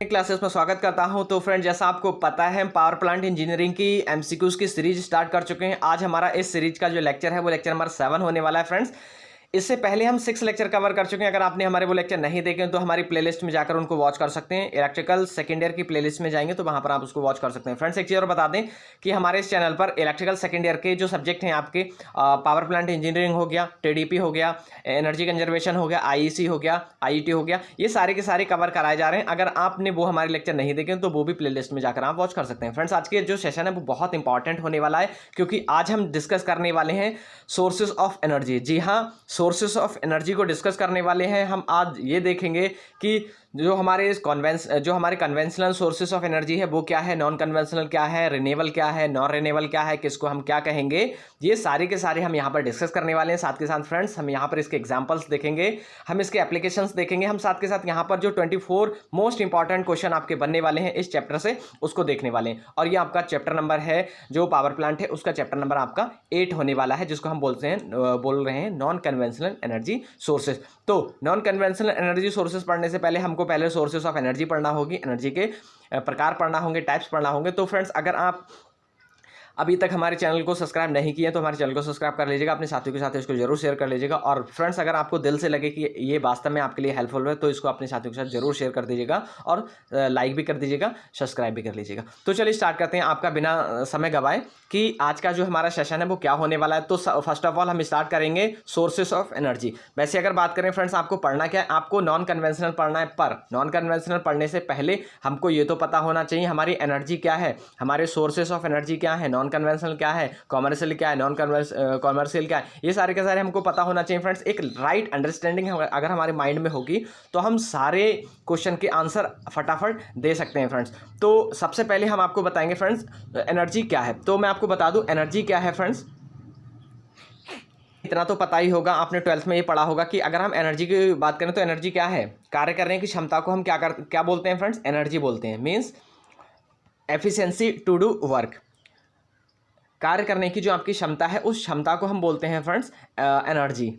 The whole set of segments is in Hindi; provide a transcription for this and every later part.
क्लासेस में स्वागत करता हूं। तो फ्रेंड, जैसा आपको पता है हम पावर प्लांट इंजीनियरिंग की एमसीक्यूज की सीरीज स्टार्ट कर चुके हैं। आज हमारा इस सीरीज का जो लेक्चर है वो लेक्चर नंबर 7 होने वाला है फ्रेंड्स। इससे पहले हम 6 लेक्चर कवर कर चुके हैं। अगर आपने हमारे वो लेक्चर नहीं देखे तो हमारी प्लेलिस्ट में जाकर उनको वॉच कर सकते हैं। इलेक्ट्रिकल सेकेंड ईयर की प्लेलिस्ट में जाएंगे तो वहां पर आप उसको वॉच कर सकते हैं। फ्रेंड्स, एक चीज़ और बता दें कि हमारे इस चैनल पर इलेक्ट्रिकल सेकेंड ईयर के जो सब्जेक्ट हैं आपके पावर प्लांट इंजीनियरिंग हो गया, टीडीपी हो गया, एनर्जी कंजर्वेशन हो गया, आईईसी हो गया, आईईटी हो गया, ये सारे के सारे कवर कराए जा रहे हैं। अगर आपने वो हमारे लेक्चर नहीं देखे तो वो भी प्लेलिस्ट में जाकर आप वॉच कर सकते हैं। फ्रेंड्स, आज के जो सेशन है वो बहुत इंपॉर्टेंट होने वाला है क्योंकि आज हम डिस्कस करने वाले हैं सोर्सेज ऑफ एनर्जी। जी हाँ, सोर्सेज ऑफ एनर्जी को डिस्कस करने वाले हैं हम। आज ये देखेंगे कि जो हमारे कन्वेंशनल सोर्सेस ऑफ एनर्जी है वो क्या है, नॉन कन्वेंशनल क्या है, रिन्यूएबल क्या है, नॉन रिन्यूएबल क्या है, किसको हम क्या कहेंगे, ये सारे के सारे हम यहाँ पर डिस्कस करने वाले हैं। साथ के साथ फ्रेंड्स हम यहाँ पर इसके एग्जांपल्स देखेंगे, हम इसके एप्लीकेशंस देखेंगे, हम साथ के साथ यहाँ पर जो 24 मोस्ट इंपॉर्टेंट क्वेश्चन आपके बनने वाले हैं इस चैप्टर से उसको देखने वाले हैं। और ये आपका चैप्टर नंबर है जो पावर प्लांट है उसका चैप्टर नंबर आपका 8 होने वाला है, जिसको हम बोल रहे हैं नॉन कन्वेंशनल एनर्जी सोर्सेस। तो नॉन कन्वेंशनल एनर्जी सोर्सेस पढ़ने से पहले हमको पहले सोर्सेस ऑफ एनर्जी पढ़ना होगी, एनर्जी के प्रकार पढ़ना होंगे, टाइप्स पढ़ना होंगे। तो फ्रेंड्स, अगर आप अभी तक हमारे चैनल को सब्सक्राइब नहीं किए तो हमारे चैनल को सब्सक्राइब कर लीजिएगा, अपने साथियों के साथ इसको जरूर शेयर कर लीजिएगा। और फ्रेंड्स, अगर आपको दिल से लगे कि ये वास्तव में आपके लिए हेल्पफुल है तो इसको अपने साथियों के साथ जरूर शेयर कर दीजिएगा और लाइक भी कर दीजिएगा, सब्सक्राइब भी कर लीजिएगा। तो चलिए स्टार्ट करते हैं आपका बिना समय गवाए कि आज का जो हमारा सेशन है वो क्या होने वाला है। तो फर्स्ट ऑफ ऑल हम स्टार्ट करेंगे सोर्सेस ऑफ एनर्जी। वैसे अगर बात करें फ्रेंड्स, आपको पढ़ना क्या है, आपको नॉन कन्वेंशनल पढ़ना है, पर नॉन कन्वेंशनल पढ़ने से पहले हमको ये तो पता होना चाहिए हमारी एनर्जी क्या है, हमारे सोर्सेस ऑफ एनर्जी क्या है, नॉन कन्वेंशनल क्या है, कॉमर्शियल क्या है, नॉन कॉमर्शियल क्या है, ये सारे के सारे हमको पता होना चाहिए फ्रेंड्स। एक राइट अंडरस्टैंडिंग अगर हमारे माइंड में होगी तो हम सारे क्वेश्चन के आंसर फटाफट दे सकते हैं फ्रेंड्स। तो सबसे पहले हम आपको बताएंगे फ्रेंड्स एनर्जी क्या है। तो मैं आपको बता दूं एनर्जी क्या है फ्रेंड्स। इतना तो पता ही होगा, आपने 12th में ये पढ़ा होगा कि अगर हम एनर्जी की बात करें तो एनर्जी क्या है, कार्य करने की क्षमता को हम क्या बोलते हैं फ्रेंड्स, एनर्जी बोलते हैं। Means efficiency to do work, कार्य करने की जो आपकी क्षमता है उस क्षमता को हम बोलते हैं फ्रेंड्स एनर्जी।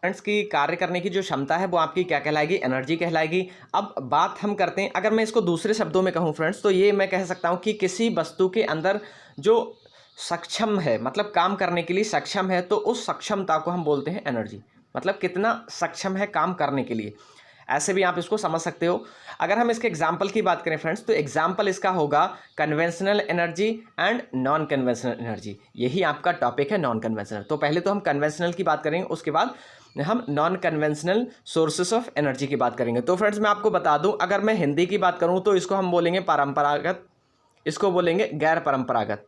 फ्रेंड्स की कार्य करने की जो क्षमता है वो आपकी क्या कहलाएगी, एनर्जी कहलाएगी। अब बात हम करते हैं, अगर मैं इसको दूसरे शब्दों में कहूँ फ्रेंड्स तो ये मैं कह सकता हूँ कि किसी वस्तु के अंदर जो सक्षम है, मतलब काम करने के लिए सक्षम है, तो उस सक्षमता को हम बोलते हैं एनर्जी। मतलब कितना सक्षम है काम करने के लिए, ऐसे भी आप इसको समझ सकते हो। अगर हम इसके एग्जाम्पल की बात करें फ्रेंड्स तो एग्जाम्पल इसका होगा conventional energy and non conventional energy. यही आपका टॉपिक है नॉन कन्वेंशनल। तो पहले तो हम कन्वेंशनल की बात करेंगे, उसके बाद हम non conventional sources of energy की बात करेंगे। तो फ्रेंड्स मैं आपको बता दूं, अगर मैं हिंदी की बात करूं तो इसको हम बोलेंगे परंपरागत, इसको बोलेंगे गैर परंपरागत।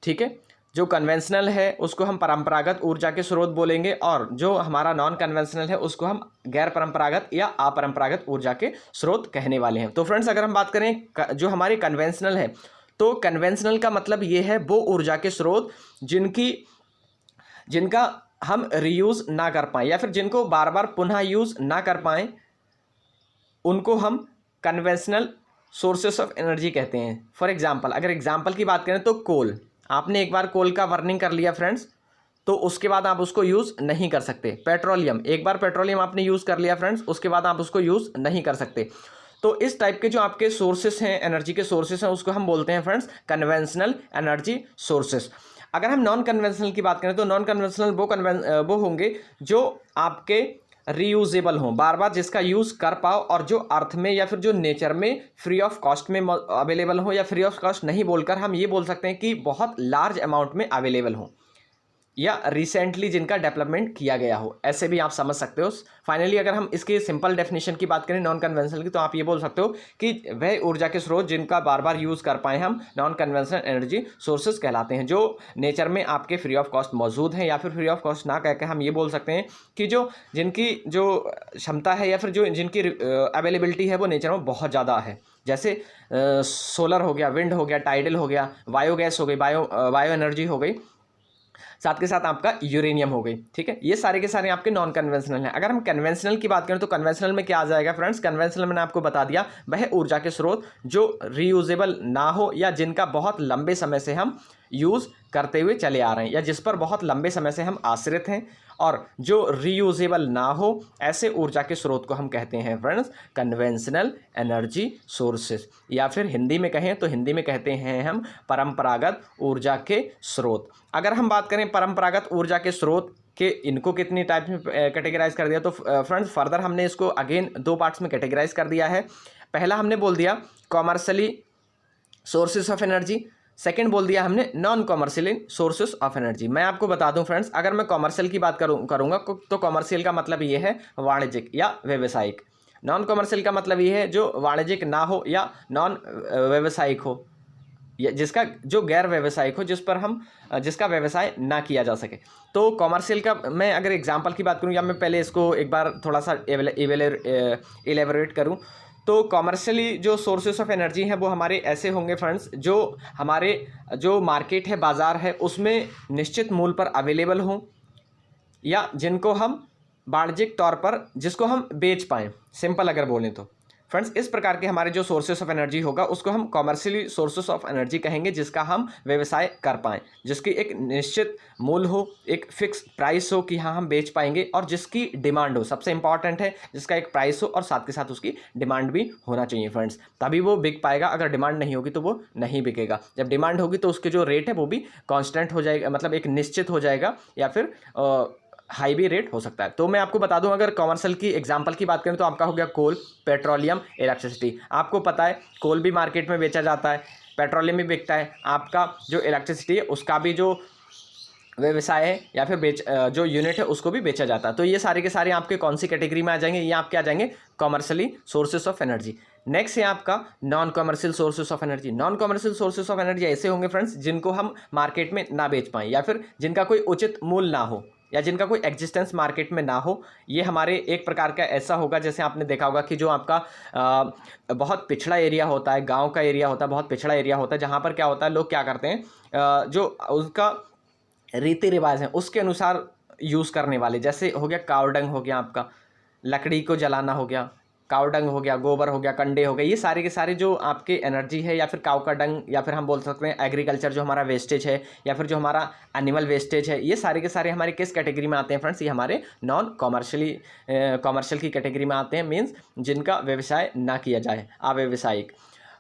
ठीक है, जो कन्वेंशनल है उसको हम परंपरागत ऊर्जा के स्रोत बोलेंगे और जो हमारा नॉन कन्वेंशनल है उसको हम गैर परंपरागत या अपरंपरागत ऊर्जा के स्रोत कहने वाले हैं। तो फ्रेंड्स, अगर हम बात करें जो हमारी कन्वेंशनल है तो कन्वेंशनल का मतलब ये है वो ऊर्जा के स्रोत जिनका हम रीयूज़ ना कर पाएँ या फिर जिनको बार बार पुनः यूज़ ना कर पाएँ, उनको हम कन्वेंशनल सोर्सेस ऑफ एनर्जी कहते हैं। फॉर एग्जांपल, अगर एग्जांपल की बात करें तो कोल, आपने एक बार कोल का बर्निंग कर लिया फ्रेंड्स तो उसके बाद आप उसको यूज़ नहीं कर सकते। पेट्रोलियम, एक बार पेट्रोलियम आपने यूज़ कर लिया फ्रेंड्स, उसके बाद आप उसको यूज़ नहीं कर सकते। तो इस टाइप के जो आपके सोर्सेस हैं, एनर्जी के सोर्सेस हैं, उसको हम बोलते हैं फ्रेंड्स कन्वेंशनल एनर्जी सोर्सेस। अगर हम नॉन कन्वेंशनल की बात करें तो नॉन कन्वेंशनल वो होंगे जो आपके रीयूजेबल हों, बार बार जिसका यूज़ कर पाओ और जो अर्थ में या फिर जो नेचर में फ्री ऑफ कॉस्ट में अवेलेबल हो, या फ्री ऑफ कॉस्ट नहीं बोलकर हम ये बोल सकते हैं कि बहुत लार्ज अमाउंट में अवेलेबल हो या रिसेंटली जिनका डेवलपमेंट किया गया हो, ऐसे भी आप समझ सकते हो। फाइनली अगर हम इसकी सिंपल डेफिनेशन की बात करें नॉन कन्वेंशनल की तो आप ये बोल सकते हो कि वह ऊर्जा के स्रोत जिनका बार बार यूज़ कर पाए हम नॉन कन्वेंशनल एनर्जी सोर्सेज कहलाते हैं, जो नेचर में आपके फ्री ऑफ कॉस्ट मौजूद हैं, या फिर फ्री ऑफ कॉस्ट ना कहकर हम ये बोल सकते हैं कि जिनकी जो क्षमता है या फिर जो जिनकी अवेलेबिलिटी है वो नेचर में बहुत ज़्यादा है। जैसे सोलर हो गया, विंड हो गया, टाइडल हो गया, बायोगैस हो गई, बायो एनर्जी हो गई, साथ के साथ आपका यूरेनियम हो गई, ठीक है। ये सारे के सारे आपके नॉन कन्वेंशनल हैं। अगर हम कन्वेंशनल की बात करें तो कन्वेंशनल में क्या आ जाएगा फ्रेंड्स, कन्वेंशनल मैंने आपको बता दिया, वह ऊर्जा के स्रोत जो रीयूजेबल ना हो या जिनका बहुत लंबे समय से हम यूज़ करते हुए चले आ रहे हैं या जिस पर बहुत लंबे समय से हम आश्रित हैं और जो रीयूजेबल ना हो, ऐसे ऊर्जा के स्रोत को हम कहते हैं फ्रेंड्स कन्वेंशनल एनर्जी सोर्सेस, या फिर हिंदी में कहें तो हिंदी में कहते हैं हम परंपरागत ऊर्जा के स्रोत। अगर हम बात करें परंपरागत ऊर्जा के स्रोत कि इनको कितनी टाइप में कैटेगराइज कर दिया, तो फ्रेंड्स फर्दर हमने इसको अगेन 2 पार्ट्स में कैटेगराइज कर दिया है। पहला हमने बोल दिया commercially sources of energy, second बोल दिया हमने non commercial sources of energy. मैं आपको बता दूं फ्रेंड्स, अगर मैं कॉमर्शियल की बात करूंगा तो कॉमर्शियल का मतलब ये है वाणिज्यिक या व्यावसायिक, नॉन कॉमर्शियल का मतलब ये है जो वाणिज्यिक ना हो या नॉन व्यावसायिक हो, या जिसका जो गैर व्यावसायिक हो, जिसका व्यवसाय ना किया जा सके। तो कॉमर्शियल का मैं अगर एग्जांपल की बात करूं, या मैं पहले इसको एक बार थोड़ा सा एलेबोरेट करूं, तो कॉमर्शियली जो सोर्सेस ऑफ एनर्जी हैं वो हमारे ऐसे होंगे फ्रेंड्स, जो हमारे जो मार्केट है, बाज़ार है, उसमें निश्चित मूल्य पर अवेलेबल हों या जिनको हम वाणिज्यिक तौर पर जिसको हम बेच पाएँ, सिंपल अगर बोलें तो फ्रेंड्स इस प्रकार के हमारे जो सोर्सेस ऑफ एनर्जी होगा उसको हम कॉमर्शियली सोर्सेस ऑफ एनर्जी कहेंगे, जिसका हम व्यवसाय कर पाएँ, जिसकी एक निश्चित मूल्य हो, एक फिक्स प्राइस हो कि हाँ हम बेच पाएंगे, और जिसकी डिमांड हो, सबसे इंपॉर्टेंट है जिसका एक प्राइस हो और साथ के साथ उसकी डिमांड भी होना चाहिए फ्रेंड्स, तभी वो बिक पाएगा। अगर डिमांड नहीं होगी तो वो नहीं बिकेगा। जब डिमांड होगी तो उसके जो रेट है वो भी कॉन्स्टेंट हो जाएगा, मतलब एक निश्चित हो जाएगा, या फिर हाई भी रेट हो सकता है। तो मैं आपको बता दूं, अगर कॉमर्शियल की एग्जांपल की बात करें तो आपका हो गया कोल, पेट्रोलियम, इलेक्ट्रिसिटी। आपको पता है कोल भी मार्केट में बेचा जाता है, पेट्रोलियम भी बिकता है, आपका जो इलेक्ट्रिसिटी है उसका भी जो व्यवसाय है या फिर जो यूनिट है उसको भी बेचा जाता है। तो ये सारे के सारे आपके कौन सी कैटेगरी में आ जाएंगे, ये आपके आ जाएंगे commercially sources of energy. Next है आपका non commercial sources of energy. Non commercial sources of energy ऐसे होंगे फ्रेंड्स जिनको हम मार्केट में ना बेच पाएँ या फिर जिनका कोई उचित मूल्य ना हो या जिनका कोई एग्जिस्टेंस मार्केट में ना हो। ये हमारे एक प्रकार का ऐसा होगा, जैसे आपने देखा होगा कि जो आपका बहुत पिछड़ा एरिया होता है, गांव का एरिया होता है, बहुत पिछड़ा एरिया होता है, जहां पर क्या होता है, लोग क्या करते हैं, जो उनका रीति रिवाज है उसके अनुसार यूज़ करने वाले, जैसे हो गया काव डंग, हो गया आपका लकड़ी को जलाना, हो गया काव डंग, हो गया गोबर, हो गया कंडे, हो गए, ये सारे के सारे जो आपके एनर्जी है, या फिर काव का डंग, या फिर हम बोल सकते हैं एग्रीकल्चर जो हमारा वेस्टेज है, या फिर जो हमारा एनिमल वेस्टेज है, ये सारे के सारे हमारे किस कैटेगरी में आते हैं फ्रेंड्स, ये हमारे नॉन कॉमर्शियल की कैटेगरी में आते हैं, मीन्स जिनका व्यवसाय ना किया जाए, अव्यवसायिक।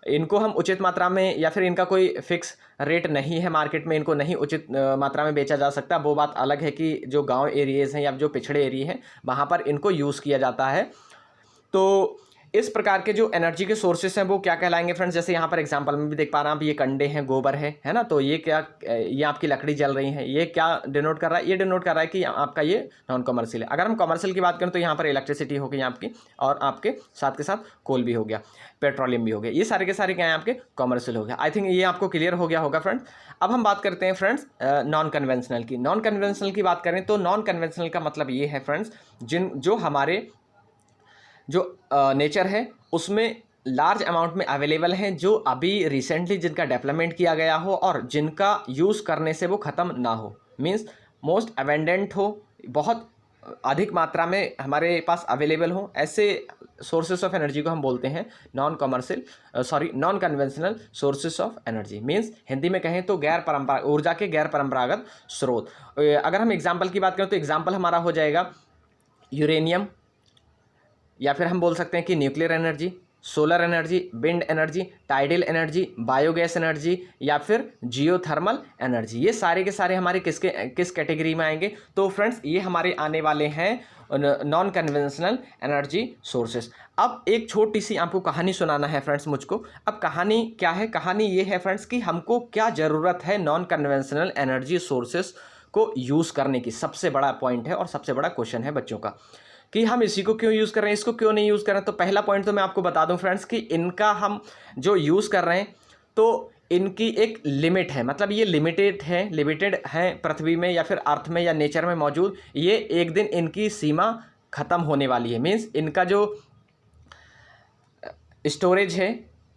इनको हम उचित मात्रा में या फिर इनका कोई फिक्स रेट नहीं है मार्केट में, इनको नहीं उचित मात्रा में बेचा जा सकता। वो बात अलग है कि जो गांव एरियाज़ हैं या जो पिछड़े एरिया हैं वहाँ पर इनको यूज़ किया जाता है। तो इस प्रकार के जो एनर्जी के सोर्सेस हैं वो क्या कहलाएंगे फ्रेंड्स, जैसे यहाँ पर एग्जांपल में भी देख पा रहे हैं आप, ये कंडे हैं, गोबर है ना, तो ये क्या, ये आपकी लकड़ी जल रही है, ये क्या डिनोट कर रहा है, ये डिनोट कर रहा है कि आपका ये नॉन कमर्शियल है। अगर हम कमर्शियल की बात करें तो यहाँ पर इलेक्ट्रिसिटी हो गई आपकी, और आपके साथ कोल भी हो गया, पेट्रोलियम भी हो गया, ये सारे के सारे क्या हैं आपके कमर्शियल हो गया। आई थिंक ये आपको क्लियर हो गया होगा फ्रेंड्स। अब हम बात करते हैं फ्रेंड्स नॉन कन्वेंशनल की। नॉन कन्वेंशनल की बात करें तो नॉन कन्वेंशनल का मतलब ये है फ्रेंड्स, जो हमारे जो नेचर है उसमें लार्ज अमाउंट में अवेलेबल हैं, जो अभी रिसेंटली जिनका डेवलपमेंट किया गया हो और जिनका यूज़ करने से वो ख़त्म ना हो, मींस मोस्ट अवेंडेंट हो, बहुत अधिक मात्रा में हमारे पास अवेलेबल हो, ऐसे सोर्सेस ऑफ एनर्जी को हम बोलते हैं non conventional sources of energy. Means Hindi में कहें तो ऊर्जा के गैर परंपरागत स्रोत। अगर हम एग्जाम्पल की बात करें तो एग्जाम्पल हमारा हो जाएगा यूरेनियम, या फिर हम बोल सकते हैं कि nuclear energy, solar energy, wind energy, tidal energy, biogas energy, या फिर जियोथर्मल एनर्जी। ये सारे के सारे हमारे किस कैटेगरी में आएंगे, तो फ्रेंड्स ये हमारे आने वाले हैं नॉन कन्वेंशनल एनर्जी सोर्सेस। अब एक छोटी सी आपको कहानी सुनाना है फ्रेंड्स मुझको। अब कहानी क्या है, कहानी ये है फ्रेंड्स कि हमको क्या ज़रूरत है नॉन कन्वेंशनल एनर्जी सोर्सेस को यूज़ करने की। सबसे बड़ा पॉइंट है और सबसे बड़ा क्वेश्चन है बच्चों का कि हम इसी को क्यों यूज़ कर रहे हैं, इसको क्यों नहीं यूज़ कर रहे हैं। तो पहला पॉइंट तो मैं आपको बता दूं फ्रेंड्स कि इनका हम जो यूज़ कर रहे हैं तो इनकी एक लिमिट है, मतलब ये लिमिटेड है पृथ्वी में या फिर अर्थ में या नेचर में मौजूद। ये एक दिन इनकी सीमा ख़त्म होने वाली है, मीन्स इनका जो स्टोरेज है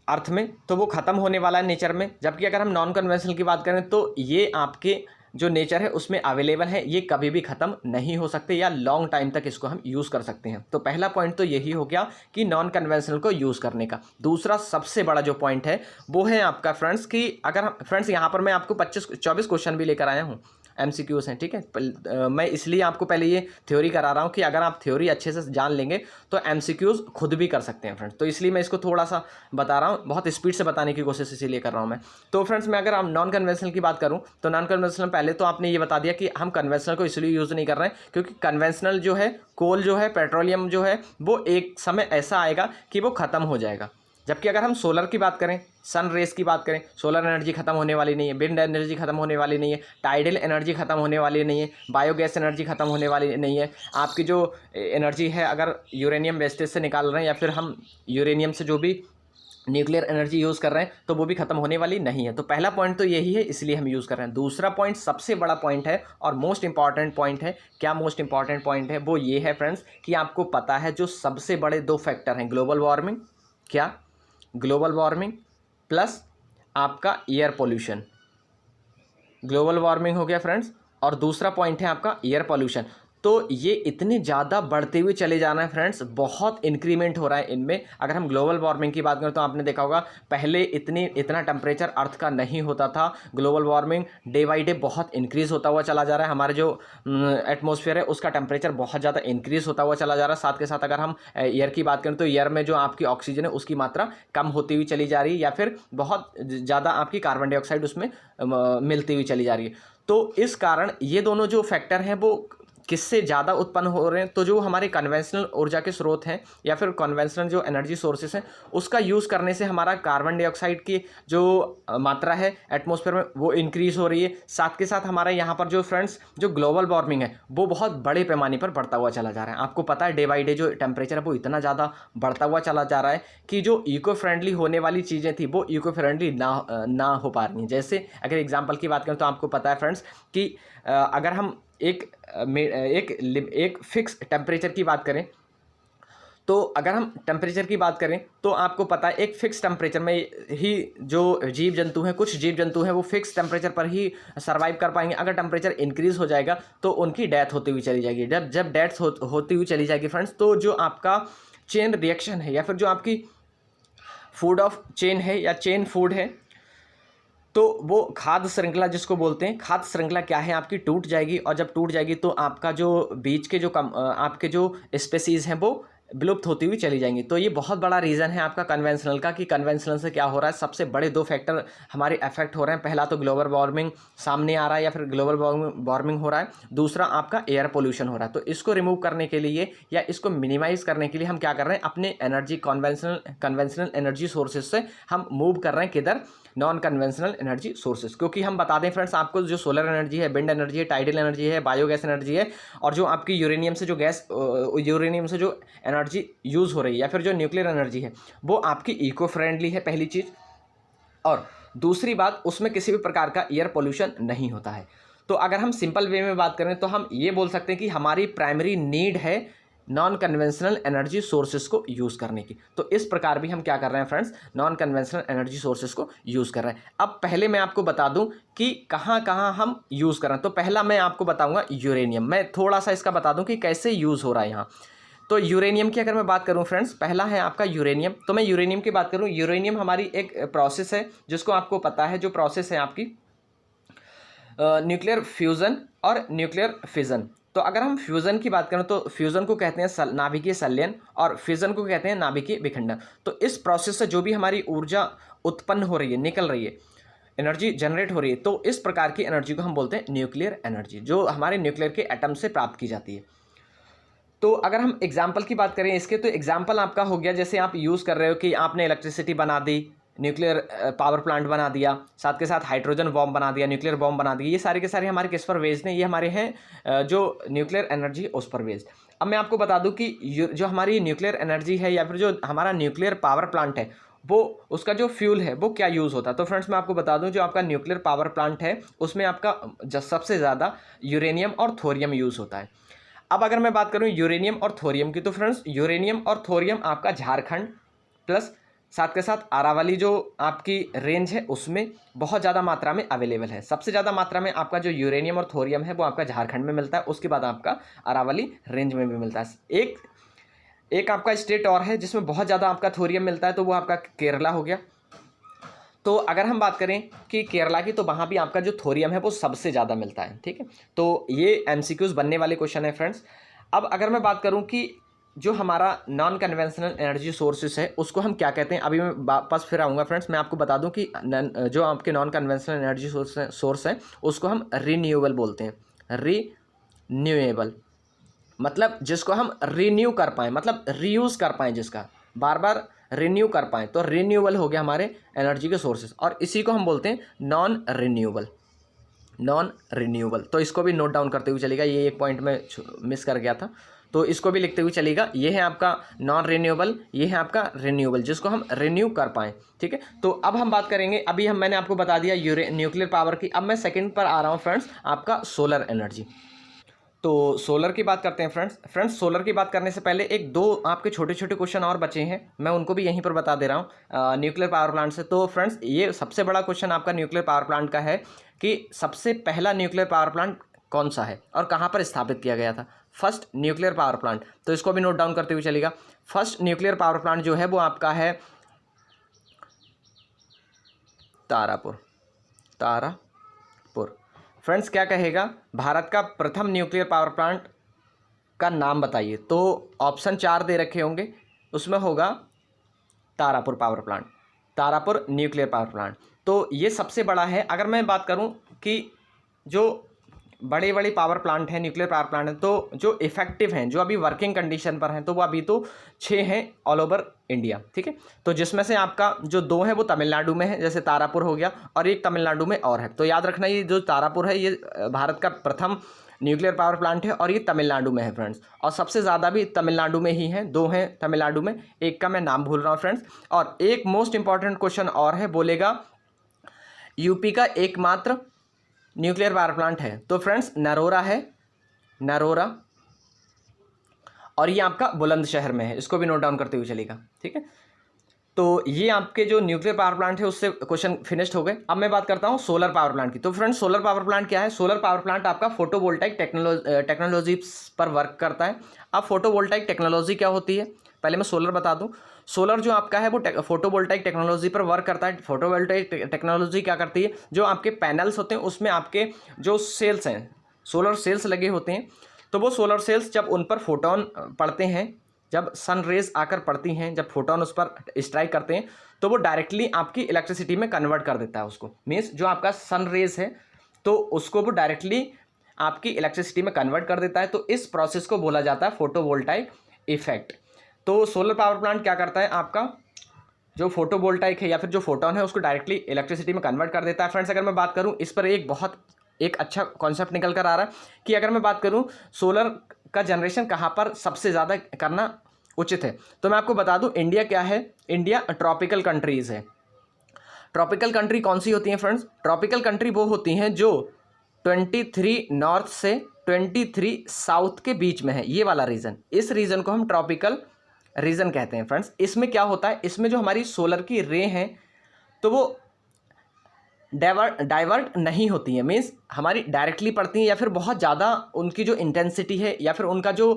अर्थ में तो वो ख़त्म होने वाला है नेचर में। जबकि अगर हम नॉन कन्वेंशनल की बात करें तो ये आपके जो नेचर है उसमें अवेलेबल है, ये कभी भी ख़त्म नहीं हो सकते या लॉन्ग टाइम तक इसको हम यूज़ कर सकते हैं। तो पहला पॉइंट तो यही हो गया कि नॉन कन्वेंशनल को यूज़ करने का। दूसरा सबसे बड़ा जो पॉइंट है वो है आपका फ्रेंड्स कि अगर हम फ्रेंड्स यहाँ पर मैं आपको 24 क्वेश्चन भी लेकर आया हूँ, MCQs हैं, ठीक है। मैं इसलिए आपको पहले ये थ्योरी करा रहा हूँ कि अगर आप थ्योरी अच्छे से जान लेंगे तो MCQs खुद भी कर सकते हैं फ्रेंड्स। तो इसलिए मैं इसको थोड़ा सा बता रहा हूँ, बहुत स्पीड से बताने की कोशिश इसीलिए कर रहा हूँ मैं। तो फ्रेंड्स मैं अगर हम नॉन कन्वेंशनल की बात करूँ तो नॉन कन्वेंशनल पहले तो आपने ये बता दिया कि हम कन्वेंशनल को इसलिए यूज़ नहीं कर रहे हैं क्योंकि कन्वेंशनल जो है, कोल जो है, पेट्रोलियम जो है, वो एक समय ऐसा आएगा कि वो ख़त्म हो जाएगा। जबकि अगर हम सोलर की बात करें, सन रेस की बात करें, सोलर एनर्जी खत्म होने वाली नहीं है, विंड एनर्जी खत्म होने वाली नहीं है, टाइडल एनर्जी खत्म होने वाली नहीं है, बायोगैस एनर्जी खत्म होने वाली नहीं है। आपकी जो एनर्जी है अगर यूरेनियम वेस्टेज से निकाल रहे हैं या फिर हम यूरेनियम से जो भी न्यूक्लियर एनर्जी यूज़ कर रहे हैं तो वो भी खत्म होने वाली नहीं है। तो पहला पॉइंट तो यही है, इसलिए हम यूज़ कर रहे हैं। दूसरा पॉइंट सबसे बड़ा पॉइंट है और मोस्ट इंपॉर्टेंट पॉइंट है। क्या मोस्ट इंपॉर्टेंट पॉइंट है? वो ये है फ्रेंड्स कि आपको पता है जो सबसे बड़े 2 फैक्टर हैं, ग्लोबल वार्मिंग, क्या ग्लोबल वार्मिंग प्लस आपका एयर पोल्यूशन। ग्लोबल वार्मिंग हो गया फ्रेंड्स, और दूसरा पॉइंट है आपका एयर पोल्यूशन। तो ये इतने ज़्यादा बढ़ते हुए चले जाना है फ्रेंड्स, बहुत इंक्रीमेंट हो रहा है इनमें। अगर हम ग्लोबल वार्मिंग की बात करें तो आपने देखा होगा पहले इतना टेम्परेचर अर्थ का नहीं होता था। Global warming day by day बहुत इंक्रीज़ होता हुआ चला जा रहा है। हमारे जो एटमॉस्फेयर है उसका टेम्परेचर बहुत ज़्यादा इंक्रीज़ होता हुआ चला जा रहा है। साथ के साथ अगर हम एयर की बात करें तो एयर में जो आपकी ऑक्सीजन है उसकी मात्रा कम होती हुई चली जा रही है या फिर बहुत ज़्यादा आपकी कार्बन डाइऑक्साइड उसमें मिलती हुई चली जा रही है। तो इस कारण ये दोनों जो फैक्टर हैं वो किससे ज़्यादा उत्पन्न हो रहे हैं? तो जो हमारे कन्वेंशनल ऊर्जा के स्रोत हैं या फिर कन्वेंशनल जो एनर्जी सोर्सेस हैं उसका यूज़ करने से हमारा कार्बन डाइऑक्साइड की जो मात्रा है एटमॉस्फेयर में वो इंक्रीज़ हो रही है। साथ के साथ हमारा यहाँ पर जो फ्रेंड्स जो ग्लोबल वार्मिंग है वो बहुत बड़े पैमाने पर बढ़ता हुआ चला जा रहा है। आपको पता है डे बाई डे जो टेम्परेचर है वो इतना ज़्यादा बढ़ता हुआ चला जा रहा है कि जो इको फ्रेंडली होने वाली चीज़ें थी वो इको फ्रेंडली ना हो पा रही हैं। जैसे अगर एग्जाम्पल की बात करें तो आपको पता है फ्रेंड्स कि अगर हम एक फिक्स टेम्परेचर की बात करें तो अगर हम टेम्परेचर की बात करें तो आपको पता है एक फिक्स टेम्परेचर में ही जो जीव जंतु हैं, कुछ जीव जंतु हैं वो फिक्स टेम्परेचर पर ही सर्वाइव कर पाएंगे। अगर टेम्परेचर इंक्रीज़ हो जाएगा तो उनकी डेथ होती हुई चली जाएगी। जब डेथ होती हुई चली जाएगी फ्रेंड्स तो जो आपका चेन रिएक्शन है या फिर जो आपकी फूड ऑफ चेन है या चेन फूड है तो वो खाद्य श्रृंखला जिसको बोलते हैं, खाद्य श्रृंखला क्या है आपकी टूट जाएगी। और जब टूट जाएगी तो आपका जो बीच के जो आपके जो स्पेसीज़ हैं वो विलुप्त होती हुई चली जाएंगी। तो ये बहुत बड़ा रीज़न है आपका कन्वेंशनल का कि कन्वेंशनल से क्या हो रहा है। सबसे बड़े 2 फैक्टर हमारे अफेक्ट हो रहे हैं। पहला तो ग्लोबल वार्मिंग सामने आ रहा है या फिर ग्लोबल वार्मिंग हो रहा है, दूसरा आपका एयर पोल्यूशन हो रहा है। तो इसको रिमूव करने के लिए या इसको मिनिमाइज़ करने के लिए हम क्या कर रहे हैं, अपने एनर्जी कन्वेंशनल एनर्जी सोर्सेज से हम मूव कर रहे हैं किधर, नॉन कन्वेंशनल एनर्जी सोर्सेज। क्योंकि हम बता दें फ्रेंड्स आपको जो सोलर एनर्जी है, विंड एनर्जी है, टाइडल एनर्जी है, बायोगैस एनर्जी है और जो आपकी यूरेनियम से जो एनर्जी यूज़ हो रही है या फिर जो न्यूक्लियर एनर्जी है वो आपकी इको फ्रेंडली है, पहली चीज़। और दूसरी बात उसमें किसी भी प्रकार का एयर पोल्यूशन नहीं होता है। तो अगर हम सिंपल वे में बात करें तो हम ये बोल सकते हैं कि हमारी प्राइमरी नीड है नॉन कन्वेंशनल एनर्जी सोर्सेज को यूज़ करने की। तो इस प्रकार भी हम क्या कर रहे हैं friends, non conventional energy sources को यूज़ कर रहे हैं। अब पहले मैं आपको बता दूं कि कहाँ कहाँ हम यूज़ कर रहे हैं। तो पहला मैं आपको बताऊंगा यूरेनियम। मैं थोड़ा सा इसका बता दूं कि कैसे यूज़ हो रहा है यहाँ। तो यूरेनियम की अगर मैं बात करूं फ्रेंड्स, पहला है आपका यूरेनियम। तो मैं यूरेनियम की बात करूं, यूरेनियम हमारी एक प्रोसेस है जिसको आपको पता है, जो प्रोसेस है आपकी न्यूक्लियर फ्यूज़न और न्यूक्लियर फिजन। तो अगर हम फ्यूज़न की बात करें तो फ्यूज़न को कहते हैं नाभिकीय संलयन और फिजन को कहते हैं नाभिकीय विखंडन। तो इस प्रोसेस से जो भी हमारी ऊर्जा उत्पन्न हो रही है, निकल रही है, एनर्जी जनरेट हो रही है, तो इस प्रकार की एनर्जी को हम बोलते हैं न्यूक्लियर एनर्जी, जो हमारे न्यूक्लियर के एटम से प्राप्त की जाती है। तो अगर हम एग्जाम्पल की बात करें इसके, तो एग्जाम्पल आपका हो गया जैसे आप यूज़ कर रहे हो कि आपने इलेक्ट्रिसिटी बना दी, न्यूक्लियर पावर प्लांट बना दिया, साथ के साथ हाइड्रोजन बॉम्ब बना दिया, न्यूक्लियर बॉम्ब बना दिया। ये सारे के सारे हमारे किस पर बेस्ड हैं, ये हमारे हैं जो न्यूक्लियर एनर्जी उस पर बेस्ड। अब मैं आपको बता दूं कि जो हमारी न्यूक्लियर एनर्जी है या फिर जो हमारा न्यूक्लियर पावर प्लांट है वो उसका जो फ्यूल है वो क्या यूज़ होता है। तो फ्रेंड्स मैं आपको बता दूं जो आपका न्यूक्लियर पावर प्लांट है उसमें आपका सबसे ज़्यादा यूरेनियम और थोरियम यूज़ होता है। अब अगर मैं बात करूं यूरेनियम और थोरियम की, तो फ्रेंड्स यूरेनियम और थोरियम आपका झारखंड प्लस साथ के साथ अरावली जो आपकी रेंज है उसमें बहुत ज़्यादा मात्रा में अवेलेबल है। सबसे ज़्यादा मात्रा में आपका जो यूरेनियम और थोरियम है वो आपका झारखंड में मिलता है, उसके बाद आपका अरावली रेंज में भी मिलता है। एक आपका स्टेट और है जिसमें बहुत ज़्यादा आपका थोरियम मिलता है, तो वो आपका केरला हो गया। तो अगर हम बात करें कि केरला की, तो वहाँ भी आपका जो थोरियम है वो सबसे ज़्यादा मिलता है, ठीक है। तो ये एमसीक्यूज बनने वाले क्वेश्चन है फ्रेंड्स। अब अगर मैं बात करूँ कि जो हमारा नॉन कन्वेंशनल एनर्जी सोर्सेस है उसको हम क्या कहते हैं, अभी मैं वापस फिर आऊँगा फ्रेंड्स। मैं आपको बता दूं कि जो आपके नॉन कन्वेंशनल एनर्जी सोर्स है उसको हम रिन्यूएबल बोलते हैं। रिन्यूएबल मतलब जिसको हम रिन्यू कर पाएँ, मतलब रीयूज़ कर पाएँ, जिसका बार बार रिन्यू कर पाएँ, तो रिन्यूएबल हो गया हमारे एनर्जी के सोर्सेस। और इसी को हम बोलते हैं नॉन रिन्यूएबल। तो इसको भी नोट डाउन करते हुए चलेगा, ये एक पॉइंट में मिस कर गया था, तो इसको भी लिखते हुए चलेगा। ये है आपका नॉन रिन्यूएबल, ये है आपका रिन्यूएबल, जिसको हम रिन्यू कर पाएँ, ठीक है। तो अब हम बात करेंगे, अभी मैंने आपको बता दिया न्यूक्लियर पावर की। अब मैं सेकंड पर आ रहा हूँ फ्रेंड्स, आपका सोलर एनर्जी। तो सोलर की बात करते हैं फ्रेंड्स। सोलर की बात करने से पहले एक दो आपके छोटे छोटे क्वेश्चन और बचे हैं, मैं उनको भी यहीं पर बता दे रहा हूँ न्यूक्लियर पावर प्लांट से। तो फ्रेंड्स ये सबसे बड़ा क्वेश्चन आपका न्यूक्लियर पावर प्लांट का है कि सबसे पहला न्यूक्लियर पावर प्लांट कौन सा है और कहाँ पर स्थापित किया गया था, फर्स्ट न्यूक्लियर पावर प्लांट। तो इसको भी नोट डाउन करते हुए चलेगा। फर्स्ट न्यूक्लियर पावर प्लांट जो है वो आपका है तारापुर। फ्रेंड्स क्या कहेगा, भारत का प्रथम न्यूक्लियर पावर प्लांट का नाम बताइए। तो ऑप्शन 4 दे रखे होंगे, उसमें होगा Tarapur power plant, Tarapur nuclear power plant. तो ये सबसे बड़ा है। अगर मैं बात करूं कि जो बड़े बड़े पावर प्लांट हैं, न्यूक्लियर पावर प्लांट हैं, तो जो इफेक्टिव हैं, जो अभी वर्किंग कंडीशन पर हैं, तो वो अभी तो 6 हैं ऑल ओवर इंडिया, ठीक है। तो जिसमें से आपका जो 2 है वो तमिलनाडु में है, जैसे तारापुर हो गया, और एक तमिलनाडु में और है। तो याद रखना, ये जो तारापुर है ये भारत का प्रथम न्यूक्लियर पावर प्लांट है और ये तमिलनाडु में है फ्रेंड्स। और सबसे ज़्यादा भी तमिलनाडु में ही हैं, 2 हैं तमिलनाडु में, एक का मैं नाम भूल रहा हूँ फ्रेंड्स। और एक मोस्ट इंपॉर्टेंट क्वेश्चन और है, बोलेगा यूपी का एकमात्र न्यूक्लियर पावर प्लांट है। तो फ्रेंड्स नरोरा है, नरोरा, और ये आपका बुलंदशहर में है, इसको भी नोट डाउन करते हुए चलेगा, ठीक है। तो ये आपके जो न्यूक्लियर पावर प्लांट है उससे क्वेश्चन फिनिश्ड हो गए। अब मैं बात करता हूँ सोलर पावर प्लांट की। तो फ्रेंड्स सोलर पावर प्लांट क्या है, सोलर पावर प्लांट आपका फोटोवोल्टाइक टेक्नोलॉजी पर वर्क करता है। अब फोटोवोल्टाइक टेक्नोलॉजी क्या होती है, पहले मैं सोलर बता दूं। सोलर जो आपका है वो फोटोवोल्टाइक टेक्नोलॉजी पर वर्क करता है। फोटोवोल्टाइक टेक्नोलॉजी क्या करती है, जो आपके पैनल्स होते हैं उसमें आपके जो सेल्स हैं, सोलर सेल्स लगे होते हैं, तो वो सोलर सेल्स जब उन पर फोटोन पड़ते हैं, जब सन रेज आकर पड़ती हैं, जब फोटोन उस पर स्ट्राइक करते हैं, तो वो डायरेक्टली आपकी इलेक्ट्रिसिटी में कन्वर्ट कर देता है उसको। मीन्स जो आपका सन रेज है तो उसको वो डायरेक्टली आपकी इलेक्ट्रिसिटी में कन्वर्ट कर देता है। तो इस प्रोसेस को बोला जाता है फोटोवोल्टाइक इफेक्ट। तो सोलर पावर प्लांट क्या करता है, आपका जो फोटोवोल्टाइक है या फिर जो फोटोन है उसको डायरेक्टली इलेक्ट्रिसिटी में कन्वर्ट कर देता है। फ्रेंड्स अगर मैं बात करूं, इस पर एक अच्छा कॉन्सेप्ट निकल कर आ रहा है कि अगर मैं बात करूं सोलर का जनरेशन कहाँ पर सबसे ज़्यादा करना उचित है, तो मैं आपको बता दूं इंडिया क्या है, इंडिया ट्रॉपिकल कंट्रीज़ है। ट्रॉपिकल कंट्री कौन सी होती हैं फ्रेंड्स, ट्रॉपिकल कंट्री वो होती हैं जो 23 नॉर्थ से 23 साउथ के बीच में है, ये वाला रीजन, इस रीजन को हम ट्रॉपिकल रीजन कहते हैं फ्रेंड्स। इसमें क्या होता है, इसमें जो हमारी सोलर की रे हैं तो वो डाइवर्ट नहीं होती है, मीन्स हमारी डायरेक्टली पड़ती हैं या फिर बहुत ज़्यादा उनकी जो इंटेंसिटी है या फिर उनका जो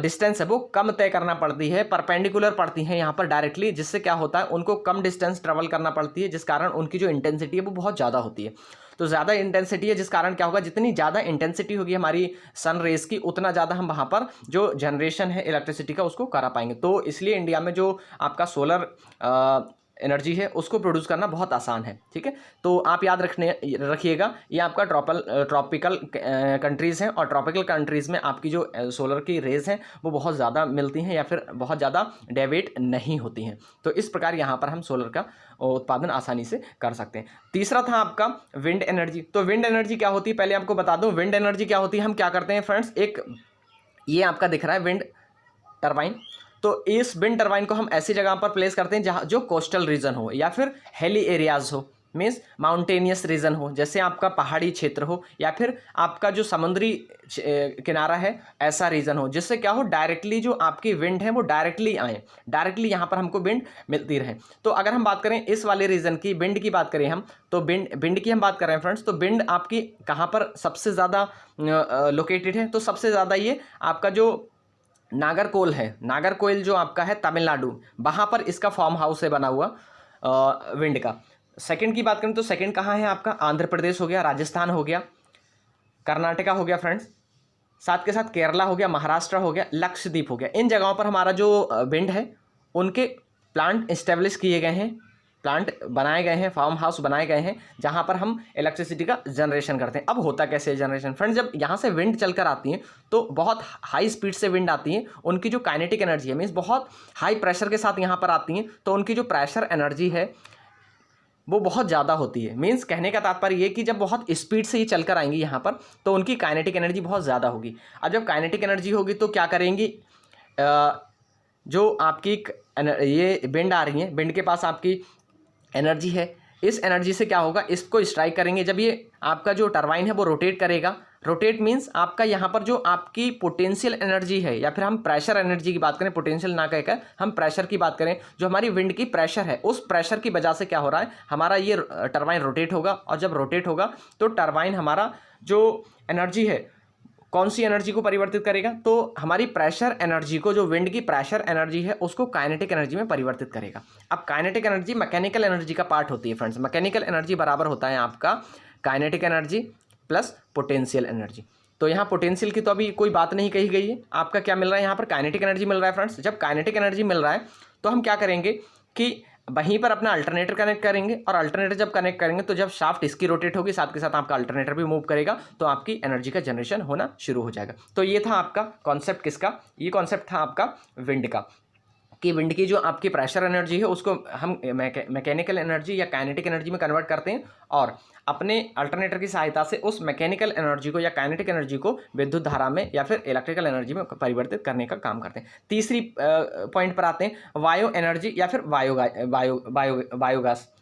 डिस्टेंस है वो कम तय करना पड़ती है, परपेंडिकुलर पड़ती हैं यहाँ पर डायरेक्टली, जिससे क्या होता है उनको कम डिस्टेंस ट्रेवल करना पड़ती है, जिस कारण उनकी जो इंटेंसिटी है वो बहुत ज़्यादा होती है। तो ज़्यादा इंटेंसिटी है जिस कारण क्या होगा, जितनी ज़्यादा इंटेंसिटी होगी हमारी सन रेज की, उतना ज़्यादा हम वहाँ पर जो जनरेशन है इलेक्ट्रिसिटी का उसको करा पाएंगे। तो इसलिए इंडिया में जो आपका सोलर एनर्जी है उसको प्रोड्यूस करना बहुत आसान है, ठीक है। तो आप याद रखिएगा ये आपका ट्रॉपिकल कंट्रीज़ हैं, और ट्रॉपिकल कंट्रीज़ में आपकी जो सोलर की रेज हैं वो बहुत ज़्यादा मिलती हैं या फिर बहुत ज़्यादा डेविएट नहीं होती हैं। तो इस प्रकार यहाँ पर हम सोलर का उत्पादन आसानी से कर सकते हैं। तीसरा था आपका विंड एनर्जी। तो विंड एनर्जी क्या होती है, पहले आपको बता दूँ विंड एनर्जी क्या होती है। हम क्या करते हैं फ्रेंड्स, एक ये आपका दिख रहा है विंड टरबाइन, तो इस विंड टरबाइन को हम ऐसी जगह पर प्लेस करते हैं जहाँ जो कोस्टल रीजन हो या फिर हिली एरियाज हो, मीन्स माउंटेनियस रीजन हो, जैसे आपका पहाड़ी क्षेत्र हो या फिर आपका जो समुद्री किनारा है ऐसा रीजन हो, जिससे क्या हो डायरेक्टली जो आपकी विंड है वो डायरेक्टली आए, डायरेक्टली यहाँ पर हमको विंड मिलती रहे। तो अगर हम बात करें इस वाले रीजन की, विंड की बात करें हम, तो विंड की हम बात कर रहे हैं फ्रेंड्स, तो विंड आपकी कहाँ पर सबसे ज़्यादा लोकेटेड है, तो सबसे ज़्यादा ये आपका जो नागरकोइल है, नागरकोइल जो आपका है तमिलनाडु, वहाँ पर इसका फार्म हाउस है बना हुआ विंड का। सेकंड की बात करें तो सेकंड कहाँ है आपका, आंध्र प्रदेश हो गया, राजस्थान हो गया, कर्नाटका हो गया फ्रेंड्स, साथ के साथ केरला हो गया, महाराष्ट्र हो गया, लक्षद्वीप हो गया। इन जगहों पर हमारा जो विंड है उनके प्लांट इस्टेब्लिश किए गए हैं, प्लांट बनाए गए हैं, फार्म हाउस बनाए गए हैं, जहां पर हम इलेक्ट्रिसिटी का जनरेशन करते हैं। अब होता कैसे है जनरेशन फ्रेंड्स, जब यहाँ से विंड चलकर आती है तो बहुत हाई स्पीड से विंड आती है, उनकी जो काइनेटिक एनर्जी है मीन्स बहुत हाई प्रेशर के साथ यहाँ पर आती हैं, तो उनकी जो प्रेशर एनर्जी है वो बहुत ज़्यादा होती है। मीन्स कहने का तात्पर्य ये कि जब बहुत स्पीड से ये चलकर आएंगी यहाँ पर तो उनकी काइनेटिक एनर्जी बहुत ज़्यादा होगी। अब जब काइनेटिक एनर्जी होगी तो क्या करेंगी, जो आपकी ये विंड आ रही है, विंड के पास आपकी एनर्जी है, इस एनर्जी से क्या होगा, इसको स्ट्राइक करेंगे। जब ये आपका जो टरबाइन है वो रोटेट करेगा, रोटेट मीन्स आपका यहाँ पर जो आपकी पोटेंशियल एनर्जी है, या फिर हम प्रेशर एनर्जी की बात करें, पोटेंशियल ना कहकर हम प्रेशर की बात करें, जो हमारी विंड की प्रेशर है उस प्रेशर की वजह से क्या हो रहा है, हमारा ये टरबाइन रोटेट होगा। और जब रोटेट होगा तो टरबाइन हमारा जो एनर्जी है कौन सी एनर्जी को परिवर्तित करेगा, तो हमारी प्रेशर एनर्जी को, जो विंड की प्रेशर एनर्जी है उसको काइनेटिक एनर्जी में परिवर्तित करेगा। अब काइनेटिक एनर्जी मैकेनिकल एनर्जी का पार्ट होती है फ्रेंड्स। मैकेनिकल एनर्जी बराबर होता है आपका kinetic energy plus potential energy. तो यहाँ पोटेंशियल की तो अभी कोई बात नहीं कही गई है, आपका क्या मिल रहा है यहाँ पर, काइनेटिक एनर्जी मिल रहा है फ्रेंड्स। जब काइनेटिक एनर्जी मिल रहा है तो हम क्या करेंगे कि वहीं पर अपना अल्टरनेटर कनेक्ट करेंगे, और अल्टरनेटर जब कनेक्ट करेंगे तो जब शाफ्ट इसकी रोटेट होगी साथ के साथ आपका अल्टरनेटर भी मूव करेगा, तो आपकी एनर्जी का जनरेशन होना शुरू हो जाएगा। तो ये था आपका कॉन्सेप्ट किसका, ये कॉन्सेप्ट था आपका विंड का, कि विंड की जो आपकी प्रेशर एनर्जी है उसको हम मैकेनिकल एनर्जी या काइनेटिक एनर्जी में कन्वर्ट करते हैं, और अपने अल्टरनेटर की सहायता से उस मैकेनिकल एनर्जी को या काइनेटिक एनर्जी को विद्युत धारा में या फिर इलेक्ट्रिकल एनर्जी में परिवर्तित करने का काम करते हैं। तीसरी पॉइंट पर आते हैं, वायु एनर्जी या फिर